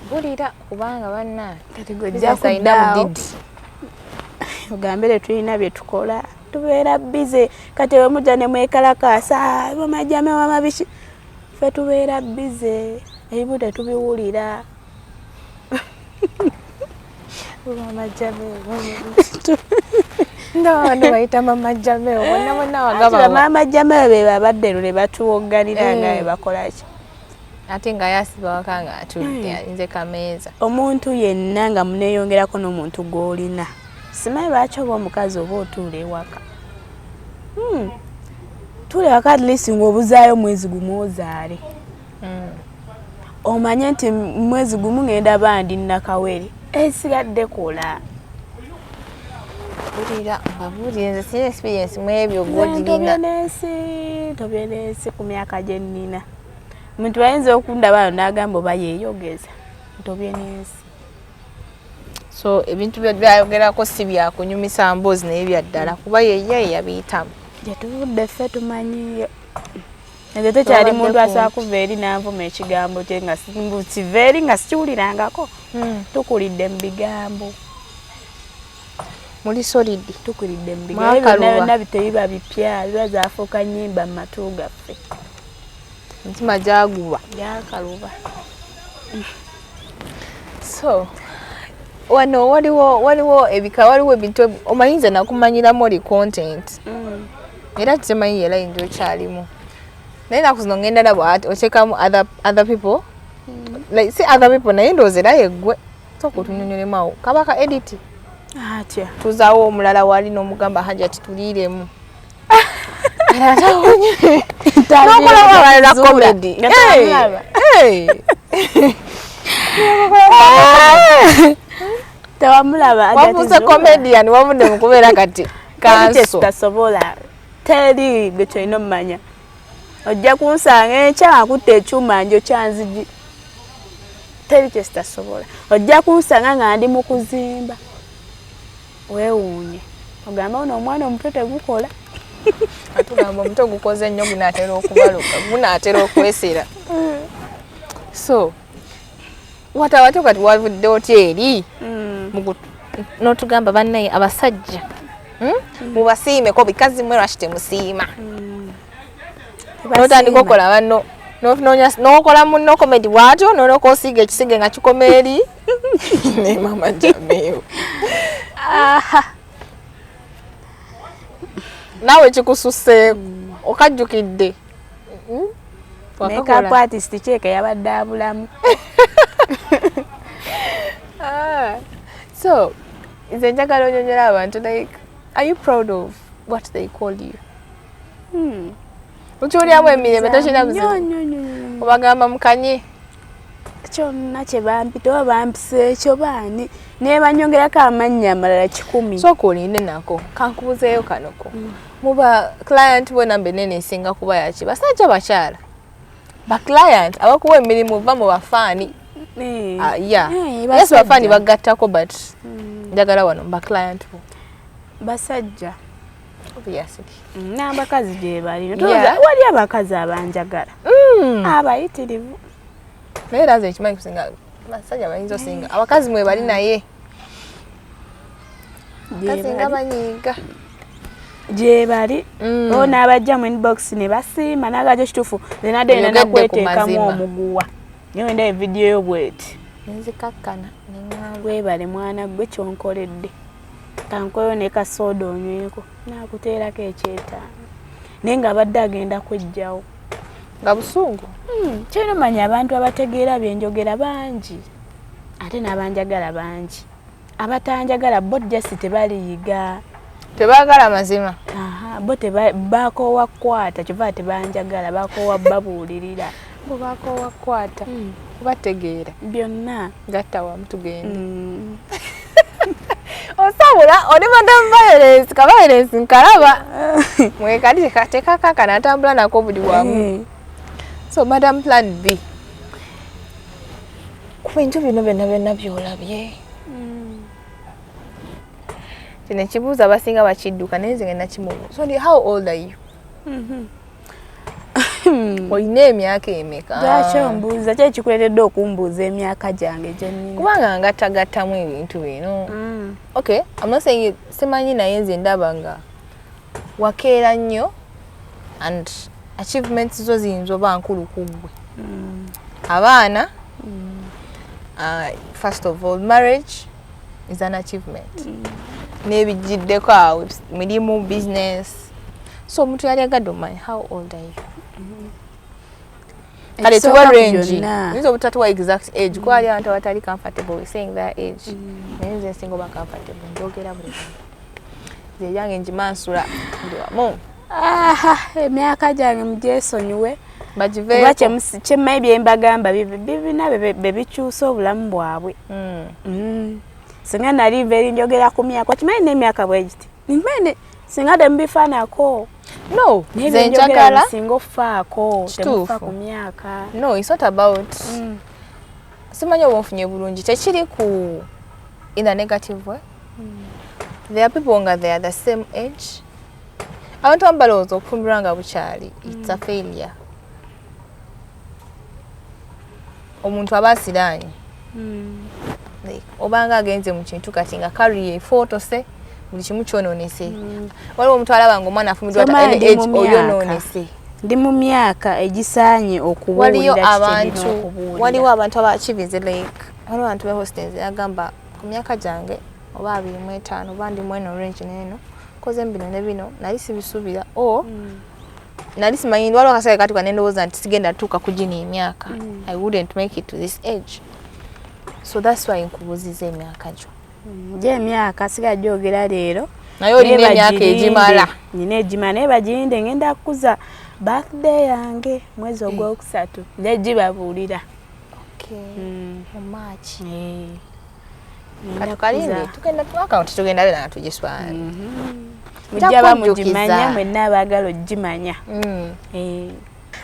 Bulira kubanga banna kati gojja kuddawo ogambire tuyina bye tukola tubeera busy kati we mujja ne mwekalakaasa bamajjame wamabishi ffe tubeera busy ebimu tetubiwulira. Ndo bayita mama Jameo bonna wagaba mama Jameo be babadde ne batuwogganira nga bakola ki ate nga yasiba wakanga atudde nze kameeza. Omuntu yenna nga muneeyongerako n'omuntu gw'olina simanyi lwaki oba omukazi oba otuula ewaka tuula ewaka at least ng'obuzaayo mwezi gumu ozaale omanye nti mwezi gumu ngenda bandi nakawere esigadde kola. Bulira babulira nze sina experience mu ebyo gw'ogirina. Tobyenensi ku myaka gye nnina. Omuntu bayinza okundaba n'agamba oba yeeyogeza. Tobyenensi. So ebintu byayogerako si byakunyumisa mboozi naye bya ddala kuba yeye yabiyitamu. Gye tuvudde ffe tumanyiyo. Nze tekyali muntu asobola kuva eri n'anvuma ekigambo kye nga kiva eri nga sikiwulirangako. Tukulidde mu bigambo. Muli solidi tukulidde mu bigambo byonna bitebiba bipya biba zaafuuka nnyimba mu matu gaffe. Ntima gyaguba gyakaluba. So wano waliwo ebika waliwo ebintu omayinza nakumanyiramu oli content era temanyi era yinza okyalimu naye naku zino ngenda nabo oteekamu other people like si other people naye ndowooza era yeggwe soka otunyonyolemawo kabaka edit atya tuzaawo omulala wali n'omugamba hajati tuliiremu nokola comedy tewamulaba wavuze comedian wavudde mu kubeera kati kanso tasobola teri gwe kyolina omumanya ojja kunsanga enkya akutte ekyuma njo kyanzigi teri kyesitasobola ojja kunsanga nga ndi mu kuzimba weewuunye ogamba ono omwana omuto tegukola atugamba omuto gukoze nnyo gunaatera okubaluka gunaatera okwesera so watawate kati wavudde otya eri n'otugamba bannaye abasajja mubasiimeko bikazi mwe lwaki temusiima n'otandika okola banno n'okola munno komedi bwatyo n'olyoka osiiga ekisige nga kikoma eri ne mama Jameo naawe kikususeeko okajjukidde makeup artist cheke yabadde abulamu. So nze njagala onyonyola abantu like are you proud of what they call you? Ukyulyamu emirembe tokina buzibu obagamba mukanye kyonna kye bampita oba bampisa ekyo baani naye banyongerako amannya amalala 100. sooka olinde nako kankubuzeeyo kanoko muba client bona mbenene esinga kuba yaki basajja bakyala ba client abakuwa emirimu va mu bafaani yes bafaani bagattako but njagala wano ba client bo basajja obviously n'abakazi gye bali wali abakazi abanjagala abayitirivu naye era nze ekimanyi kusinga basajja bayinza osinga abakazi mwe bali naye kasinga banyiiga gye bali bona abajja mu inbox ne basiima n'agajo kituufu zenadde nina kweteekamu omuguwa niyo wenda evidiyo yo bweti nenzikakkana webale mwana gwe kyonkoledde kankoyo ne kasooda onyweko naakuteerako ekyetaano naye ng'abadde agenda kwejjawo nga busungu kyeno manya abantu abategeera byenjogera bangi ate n'abanjagala bangi abatanjagala bo jasi tebaliyiga tebaagala mazima bo bakoowa kukwata kyova tebanjagala bakoowa babuulirira bo bakoowa kukwata bategeera byonna gatta wamu tugende osabula oli madam violence ka violence nkalaba mwekali tekakaka natambula nako buli wamu so madam plan B ku bintu bino byonna byolabye kino ekibuuzo abasinga bakidduka naye nze ngenda kimubuuza so how old are you? Olina emyaka emeka? Lwaki ombuuza? Ki ekikuleetedde okumbuuza emyaka gyange gyennina? Kubanga ngattagattamu ebintu bino. Okay, I'm not saying simanyi naye nze ndaba nga wakeera nnyo and achievements zo ziyinza oba nkulu ku ggwe. Abaana, first of all, marriage is an achievement. N'ebijiddeko awo mirimu business. So omuntu yali agadde omanyi how old are you? Kale tuwa range. Nizo butatuwa exact age. Kwa ali abantu abatali comfortable with saying their age. Naye nze singo ba comfortable njogera buli kimu. Nze yange njimansula ndi wamu. Emyaka gyange mugyesonyiwe. Bagiveeko. Kuba kyemmayi bye mbagamba bibina bebikyusa obulamu bwabwe. Singa nali nva njogera ku myaka kimanyi n'emyaka bwe giti. Nimene singa tembifaanako. No, nze njagala singa ofaako temufa ku myaka. No, it's not about simanyi oba nfunye bulungi tekiri ku in a negative way. There are people nga they are the same age. Abantu abalowooza okufumbirwa nga bukyali it's a failure. Omuntu aba asiraanye. Obanga agenze mu kintu kati nga career photo se buli kimu kyonoonese. Waliwo omuntu alaba ng'omwana afumiddwa ata age oyonoonese. Ndi mu myaka egisaanye okubuulira waliwo abantu abakivize like waliwo abantu be hostels agamba ku myaka gyange oba 25 oba ndi mweno range n'eno koze mbino ne bino nali sibisuubira nali simanyi waliwo akaseera kati kanendowooza nti sigenda tuuka ku gino emyaka I wouldn't make it to this age. So that's why nkubuuziza emyaka gyo. Emyaka siga gyogera leero naye olina emyaka egimala. Nina egimala naye bagirinde ngenda kukuza birthday yange mwezi ogwokusatu negibabuulira. Mu March. Katukalinde tugenda tuakawunti tugenda bera nga tugiswala. Mujjaba mugimanya mwenna abaagala ogimanya.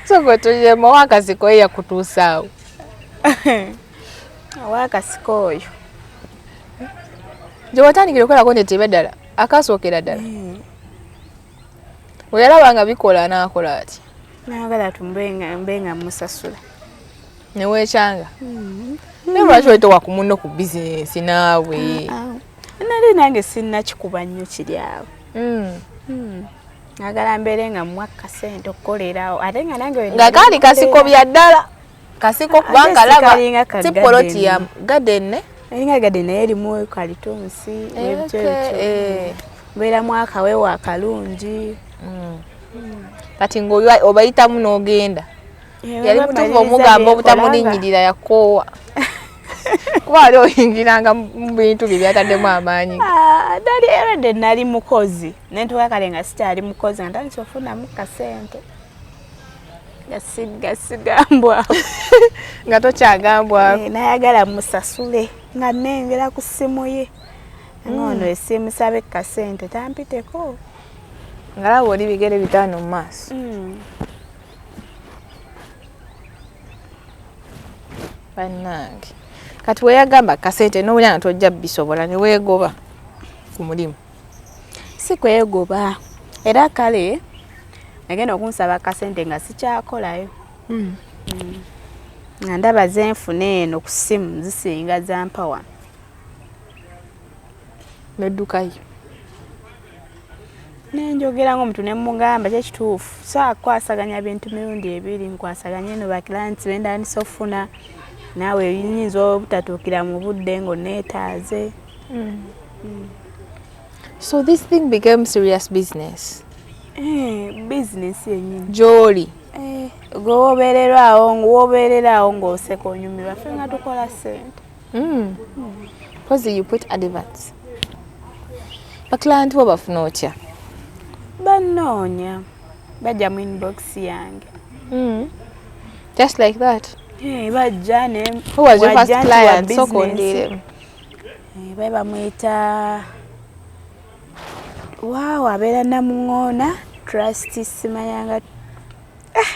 So gwe tujemo wakasiko eyakutuusaawo. Wakasiko oyo gye watandikira okukolako nti tebe ddala akasookera ddala weyalabanga bikola n'akola ati naagala tumbenga musasula neweekyanga naye lwaki oletowa ku munno ku bizinesi naawe nali nange sinnakikuba nnyo kiri awo naagala mbeere nga mwaka sente okukolerawo ate nga nange nga kaali kasiko bya ddala kasiko kubanga laba si poloti ya gadene eringa gadene naye erimu kalitunsi mbeera mwaka weewa akalungi kati ng'obayitamu n'ogenda yali mutuufu omugamba obutamulinnyirira yakoowa kuba ali oyingiranga mu bintu bye byataddemu amaanyi. Dali erede nali mukozi nentuka kale nga sikyali mukozi nga ntandise ofunamu kasente gasigambwa nga tokyagambwa nayagala musasule nga nengera ku ssimu ye ngono essimu sabe kasente tampiteko nga laba oli bigere bitaano mu maaso. Bannange kati weyagamba kasente n'owulira nga tojja bisobola ne weegoba ku mulimu. Si kwegoba era kale nagenda okunsaba kasente nga sikyakolayo nga ndaba zenfune eno ku ssimu zisinga zampawa neddukayo nenjogera ng'omuntu ne mugamba kyekituufu saakwasaganya bintu mirundi ebiri nkwasaganya eno bakiranti bendandisa ofuna naawe yinza obutatuukira mu budde ng'oneetaaze. So this thing became serious business. Business yenyini gy'oli gwe wobeererawo ng'oseka onyumirwa ffe nga tukola ssente. Because you put adverts. Baklanti bo bafuna otya? Banoonya bajja mu inbox yange. Just like that. Bajja ne Who was your first client? Sokondire. Bae bamuyita abeera Namuŋoona Trust simanyanga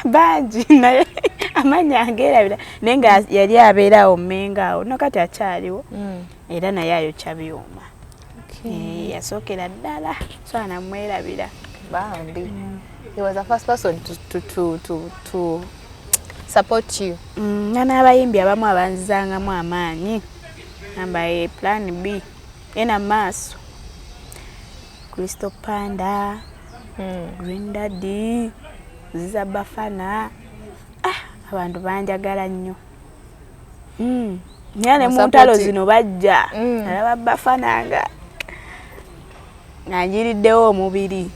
bangi naye amanya ageerabira naye nga yali abeerawo Mmengo awo no kati akyaliwo era naye ayokya byuma. Yasookera ddala so anamwerabira bambi. He was the first person to support you. N'abayimbi abamu abanzizangamu amaanyi namba plan B ena maaso Crystal Panda, Green Daddy, Ziza Bafana. Abantu banjagala nnyo. Nyane mu ntalo zino bajja alaba Bafana nga njiriddewo omubiri.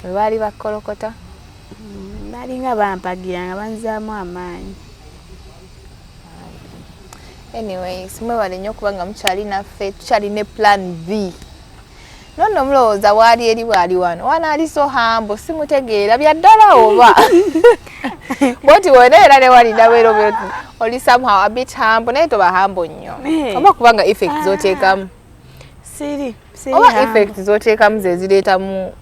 Bwe baali bakolokota balinga bampagira nga banzaamu amaanyi. Anyways, mwebale nnyo okuba nga mukyali naffe tukyali ne plan B. Nonno mulowooza waali eri bwali wano wanaali so hambo simutegeera byaddala oba bwoti wona era ne wali nabeero oli somehow a bit hambo naye toba hambo nnyo oba kubanga effect zoteekamu siri oba effect zoteekamu ze zireetamu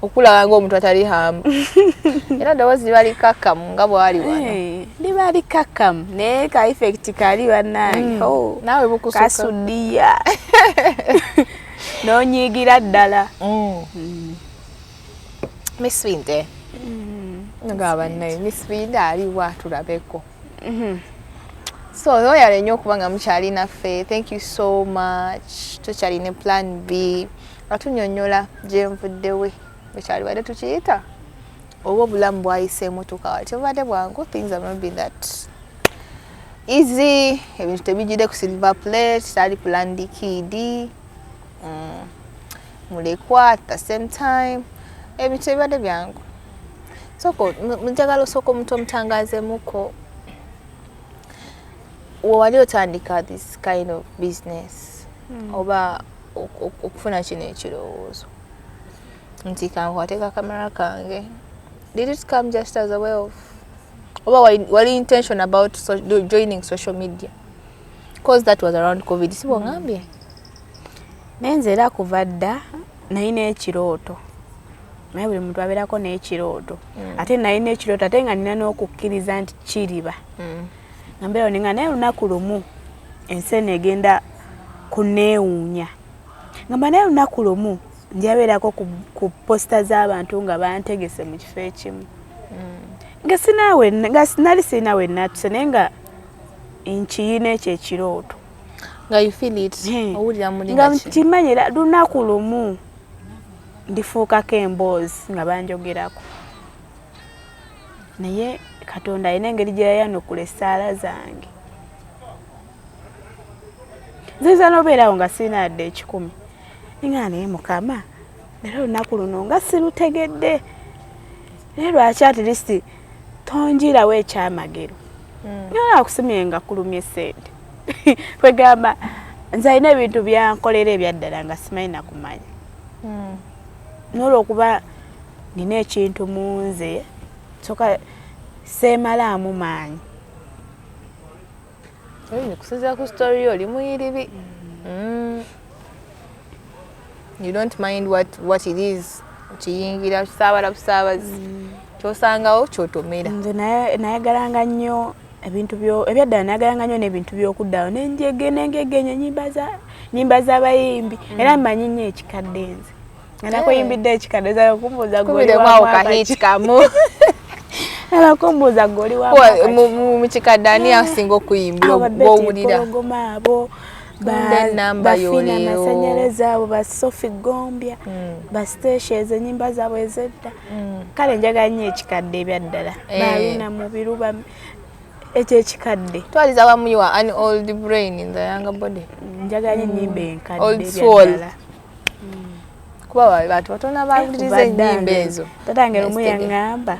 okulaba ng'omuntu atali hambo era ddowoozi libali kakkamu nga bwali wano libali kakkamu naye ka effect kali bannange naawe bukusuka kasuddiya n'onyiigira ddala. Miss Winde nga bannaye Miss Winde aliwa tulabeko. So oyale nnyo okuba nga mukyali naffe. Thank you so much. Tukyali ne plan B atunyonnyola gye nvuddewe bekyali badde tukiyita oba obulamu bwayiseemu tukawati obadde bwangu. Things have not been that easy. Ebintu tebijjidde ku silver plate. Tali plan D kid mulekwa at the same time ebintu ebibadde byangu. Soko njagala osooka omuntu omutangazeemuko wali otandika this kind of business oba okufuna kino ekirowoozo nti kange wateeka kamera kange. Did it come just as a way of oba wali intention about joining social media because that was around COVID? Si bwongambye nenze era kuva dda nalina ekirooto naye buli muntu abeerako n'ekirooto ate nalina ekirooto ate nga nina n'okukkiriza nti kiriba nga mbeera ninga naye lunaku lumu ensi eno egenda kuneewuunya ngamba naye lunaku lumu njabeerako ku posita z'abantu nga bantegese mu kifo ekimu nga sinali sirinawe natuse naye nga nkiyina ekyo ekirooto nga you feel it owulira nga nkimanyira lunaku lumu ndifuukako emboozi nga banjogerako naye Katonda alina engeri gye yayanukula essaala zange. Nziza n'obeerawo nga sirina yadde 10 ninga naye Mukama leero olunaku luno nga sirutegedde naye lwaki at least tonjirawo ekyamagero nyola akusimye nga kulumye sente kwegamba nze alina ebintu byankolera ebyaddala nga simanyi nakumanya n'olwokuba nina ekintu mu nze soka seemalaamu maanyi kusinziira ku story yo oli muyiribi you don't mind what it is kiyingira kisaabala busaabazi kyosangawo kyotomera nze nayagalanga nnyo ebintu ebyaddala nayagalanga nnyo n'ebintu by'okuddawo nengegenya nyimba z'abayimbi era mmanyi nnyo ekikadde nze nga nakuyimbidde ekikadde zakumbuuza goliwamukahitikamu abakumbuuza goli mu kikadde ani asinga okuyimbira gw'owulira abo bafina amasanyalaze abo ba Sophie Gombya ba Stations enyimba zaabwe ezedda kale njagala nnyo ekikadde ebyaddala balina mu biruba ekyo ekikadde twaliza wamuyiwa an old brain in the younger body njagala ennyimba enkadde ebyaddala kuba abantu batona bawuliriza ennyimba ezo tatange lumu yaŋŋamba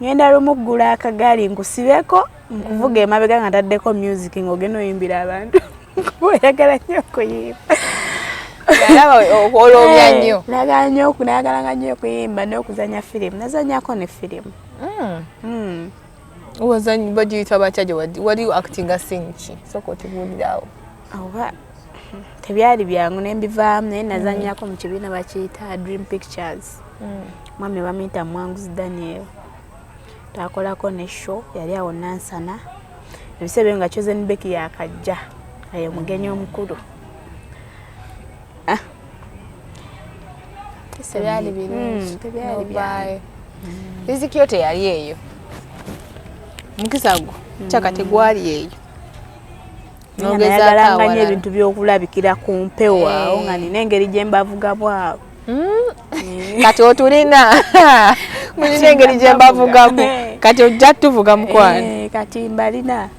ngenda lumu ggula akagaali nkusibeko nkuvuga emabega nga ntaddeko music ng'ogenda oyimbira abantu oyagala nnyo okuyimba olobya nnyo nayagalanga nnyo okuyimba n'okuzanya firimu nazanyako ne firimu bagiyita batyaje wali actinga scene ki soka otubuulirawo oba tebyali byangu nembivaamu naye nazanyako mu kibiina bakiyita Dream Pictures mwami bamuyita Mwanguzi Daniel twakolako ne show yali awo Nansana ebiseera ebyo nga Chosen Becky yakajja aye mugenyi omukulu tebyali birungi tebyali byayo riziki yo teyali eyo mukisa gwo kyaka tegwali eyo nayagalanga nnyo ebintu by'okulabikira ku mpewo awo nga nina engeri gye mbavugamu awo kati otulina mulina engeri gye mbavugamu kati ojja tuvuga mukwano kati mbalina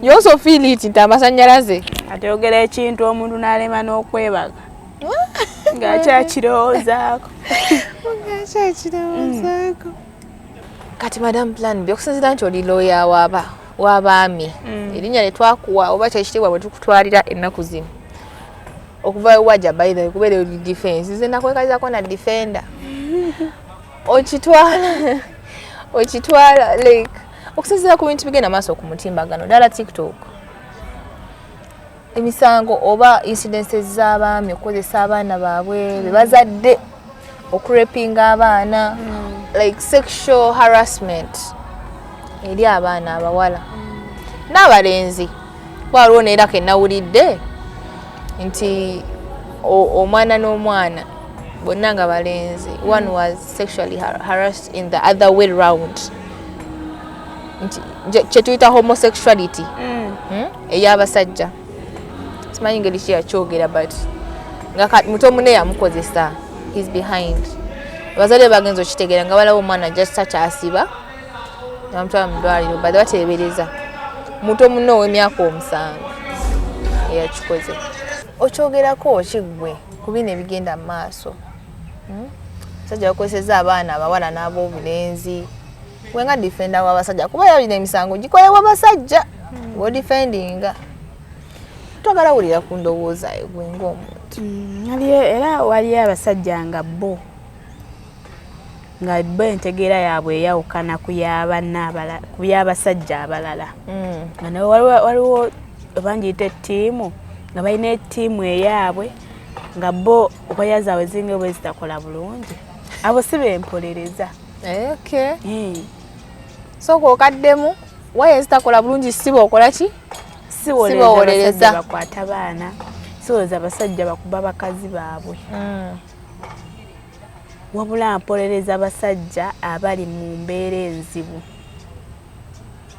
yoso fiiliti nti amasanyalaze ate ogera ekintu omuntu n'alema n'okwebaga ng'akyakirowoozaako kati Madam Plan B okusinziira nti oli looya w'abaami erinnya lye twakuwa oba kyekitiibwa bwe tukutwalira ennaku zino okuva wajja by the way kubeera oli defense nze nakwekalizaako na defender okitwala like okusinziira ku bintu bigenda maaso ku mutimbagano ddala TikTok emisango oba incidences z'abaami okukozesa abaana baabwe be bazadde okurepinga abaana like sexual harassment eri abaana abawala n'abalenzi waliwo neera kenawulidde nti omwana n'omwana bonna nga balenzi one was sexually harassed in the other way round nti kyetuyita homosexuality ey'abasajja simanyi ngeri ki yakyogera but nga muto mune yamukozesa he's behind abazadde bagenza okitegeera nga balawo omwana just kyasiba namutwala mu ddwaliro badde bateebereza muto muno ow'emyaka 7 eyakikoze okyogerako okiggwe ku bino ebigenda mu maaso abasajja bakozeseza abaana abawala n'ab'obulenzi wenga defenda w'abasajja kuba yabina emisango gikolebwa basajja w'odefendinga twagala wulira ku ndowooza gwe ng'omuntu era waliyo abasajja nga bo entegeera yaabwe eyawukana ku y'abasajja abalala nga nawe waliwo obangiyita ettiimu nga balina ettiimu eyaabwe nga bo okwaya zaabwe zinga bwe zitakola bulungi abo si bempolereza sooka okaddemu waye zitakola bulungi siba okola ki siwolereza bakwata baana siwolereza abasajja bakuba bakazi baabwe wabula mpolereza abasajja abali mu mbeera enzibu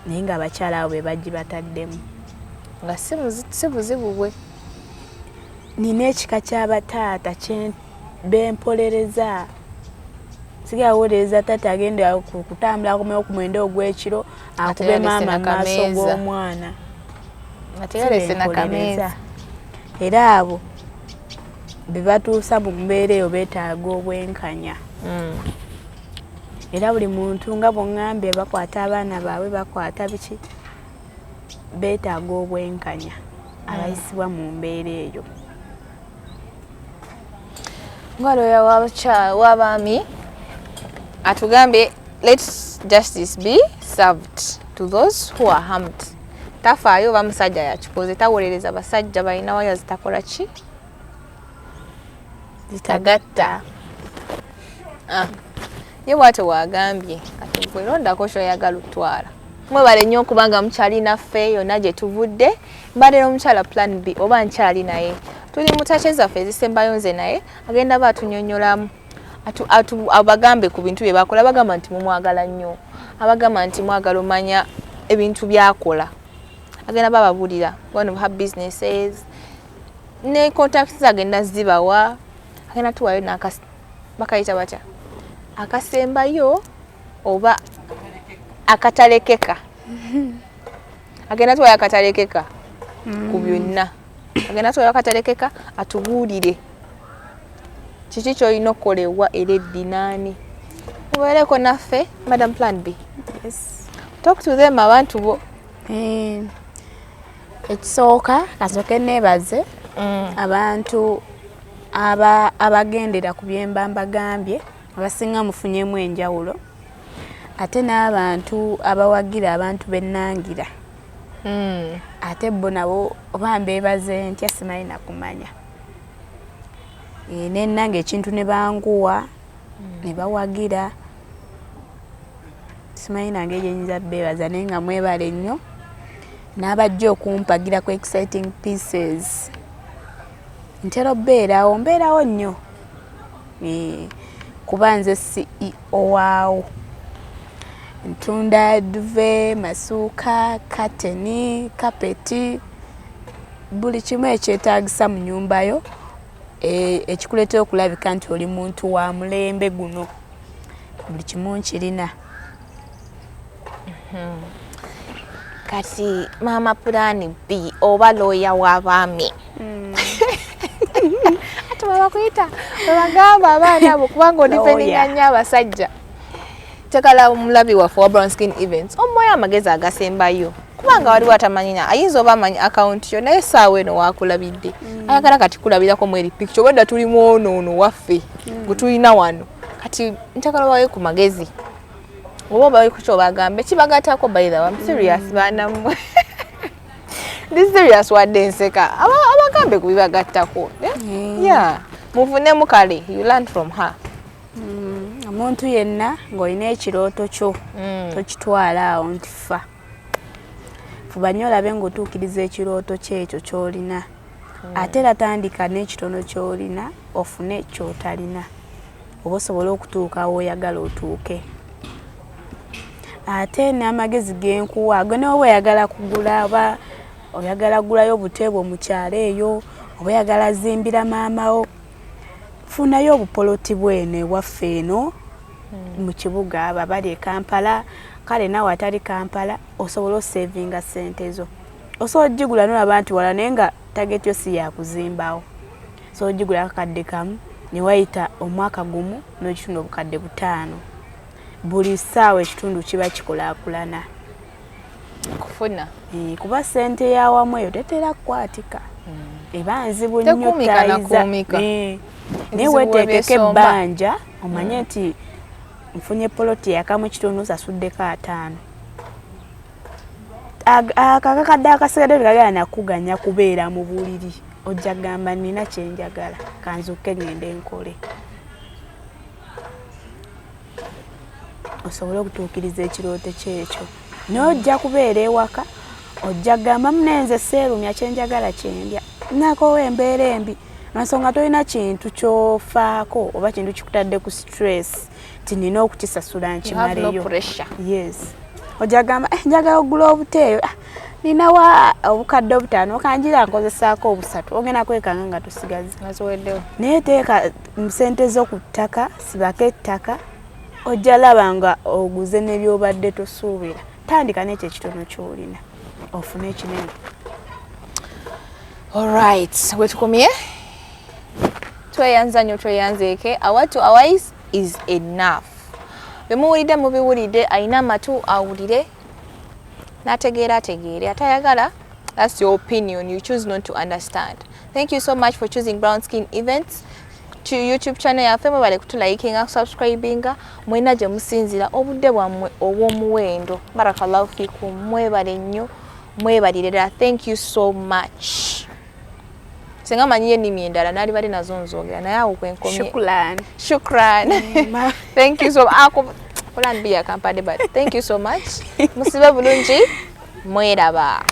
naye nga abakyala abo be bagibataddemu nga si buzibu bwe nina ekika ky'abataata bempolereza sigawolereza taata agenda kutambula akomewo ku mwenda ogw'ekiro akube maama maaso g'omwana era abo be batuusa mu mbeera eyo beetaaga obwenkanya era buli muntu nga bw'ŋŋambye bakwata abaana baabwe bakwata biki beetaaga obwenkanya abayisibwa mu mbeera eyo. Ngaloya w'abaami atugambye let justice be served to those who are harmed. Tafaayo oba musajja yakikoze tawolereza basajja balina waya zitakola ki zitagatta. Ye bwate wagambye kati gwe londako kyoyagala otwala. Mwebale nnyo okubanga mukyali naffe yonna gye tuvudde. Mbadde n'omukyala Plan B oba nkyali naye. Tuli mu ttacce zaffe ezisembayo nze naye agenda baatunyonyolamu abagambe ku bintu bye bakola. Bagamba nti mumwagala nnyo, abagamba nti mwagala omanya ebintu byakola. Agenda bababuulira one of her businesses ne contacts agenda zibawa. Agenda tuwayo bakayita batya akasembayo oba akatalekeka. Agenda tuwayo akatalekeka ku byonna. Agenda tuwayo akatalekeka atubuulire kiki ky'olina okukolebwa era eddinaani. Mubeereko naffe Madam Plan B. Yes. Talk to them abantu bo. Ekisooka kasooke neebaze abantu abagendera ku byemba mbagambye abasinga mufunyemu enjawulo ate n'abantu abawagira abantu bennangira. Ate bo nabo oba mbeebaze ntya simanyi nakumanya. Nennanga ekintu ne banguwa ne bawagira simanyi nange egyenyinza beebaza naye nga mwebale nnyo n'abajja okumpagira ku exciting pieces. Ntera obeerawo mbeerawo nnyo kuba nze CEO waawo. Ntunda duve, masuuka, kateni, kapeti, buli kimu ekyetaagisa mu nnyumbayo ekikuleetera okulabika nti oli muntu wa mulembe guno. Buli kimu nkirina. Kati Mama Plan B oba looya w'abaami. Ati babakuyita babagamba abaana abo kubanga odifendinga nnyo abasajja. Tekala omulabi waffe wa Brown Skin Events omuwayo amagezi agasembayo kubanga waliwo atamanyina ayinza oba amanyi account yo naye essaawa eno waakulabidde ayagala kati kulabirako mweri picture wedda tulimu ono waffe gwe tulina wano kati ntakala wayo ku magezi oba obayo ku kyo bagambe kibagattako by the way I'm serious baana mmwe this serious wadde nseka abagambe ku bibagattako yeah mufunemu kale you learn from her. Omuntu yenna ng'olina ekirooto kyo tokitwala awo nti ffa. Fuba nnyo olabe ng'otuukiriza ekirooto kyo ekyo ky'olina. Ate era tandika n'ekitono ky'olina ofune ky'otalina oba osobole okutuuka w'oyagala otuuke. Ate n'amagezi g'enkuwa ago ne oba oyagala kugula oba oyagala gulayo obuteebwa mu kyalo eyo oba oyagala zimbira maamawo funayo obupoloti bwene ewaffe eno mu kibuga abo abali e Kampala. Kale naawe atali Kampala osobola osevinga ssente zo. Osobola ogigula n'olaba nti wala naye nga tageti yo si yakuzimbawo. So ogigula akakadde kamu ne wayita omwaka gumu n'ekitunda obukadde 5. Buli ssaawa ekitundu kiba kikulaakulana. Kufuna. Kuba ssente yawamu eyo tetera kukwatika. Eba nzibu nnyo tayiza. Naye weeteekeko ebbanja omanye nti nfunye poloti yakamu ekitundu nsasuddeko 5. Akakadde akasigadde tekagala nakuganya kubeera mu buliri. Ojja gamba nina kyenjagala kanzuke ngende nkole. Osobola okutuukiriza ekirooto kyekyo. N'ojja kubeera ewaka ojja gamba munenze seerumya kyenjagala kyendya. Nakowa embeera embi. Nsonga tolina kintu kyofaako oba kintu kikutadde ku stress ti nina okukisasula nkimaleyo. Yes. Ojja gamba njagala okugula obuteeyo ninawa obukadde 5 kanjira nkozesaako 3 ogenda kwekanga nga tusigaze. Naye teeka ssente zo ku ttaka sibako ettaka ojja laba nga oguze n'ebyobadde tosuubira. Tandika n'ekyo ekitono ky'olina ofune ekinene. Alright, wetukomye tweyanza nnyo tweyanzeeke our to our is enough. bemuwulidde mubiwulidde ayina amatu awulire n'ategeera ategeere atayagala that's your opinion you choose not to understand. Thank you so much for choosing Brown Skin Events. To YouTube channel yaffe mwebale kutulayikinga subscribinga mwena gye musinzira obudde bwammwe obw'omuwendo. Barakallahu fikum, mwebale nnyo mwebalirira. Thank you so much. Senga manyiye ennimi endala naali bali nazo nzogera naye awo kwenkomye. Shukran. Thank you so much. Plan B akampade but thank you so much. Musibe bulungi mweraba.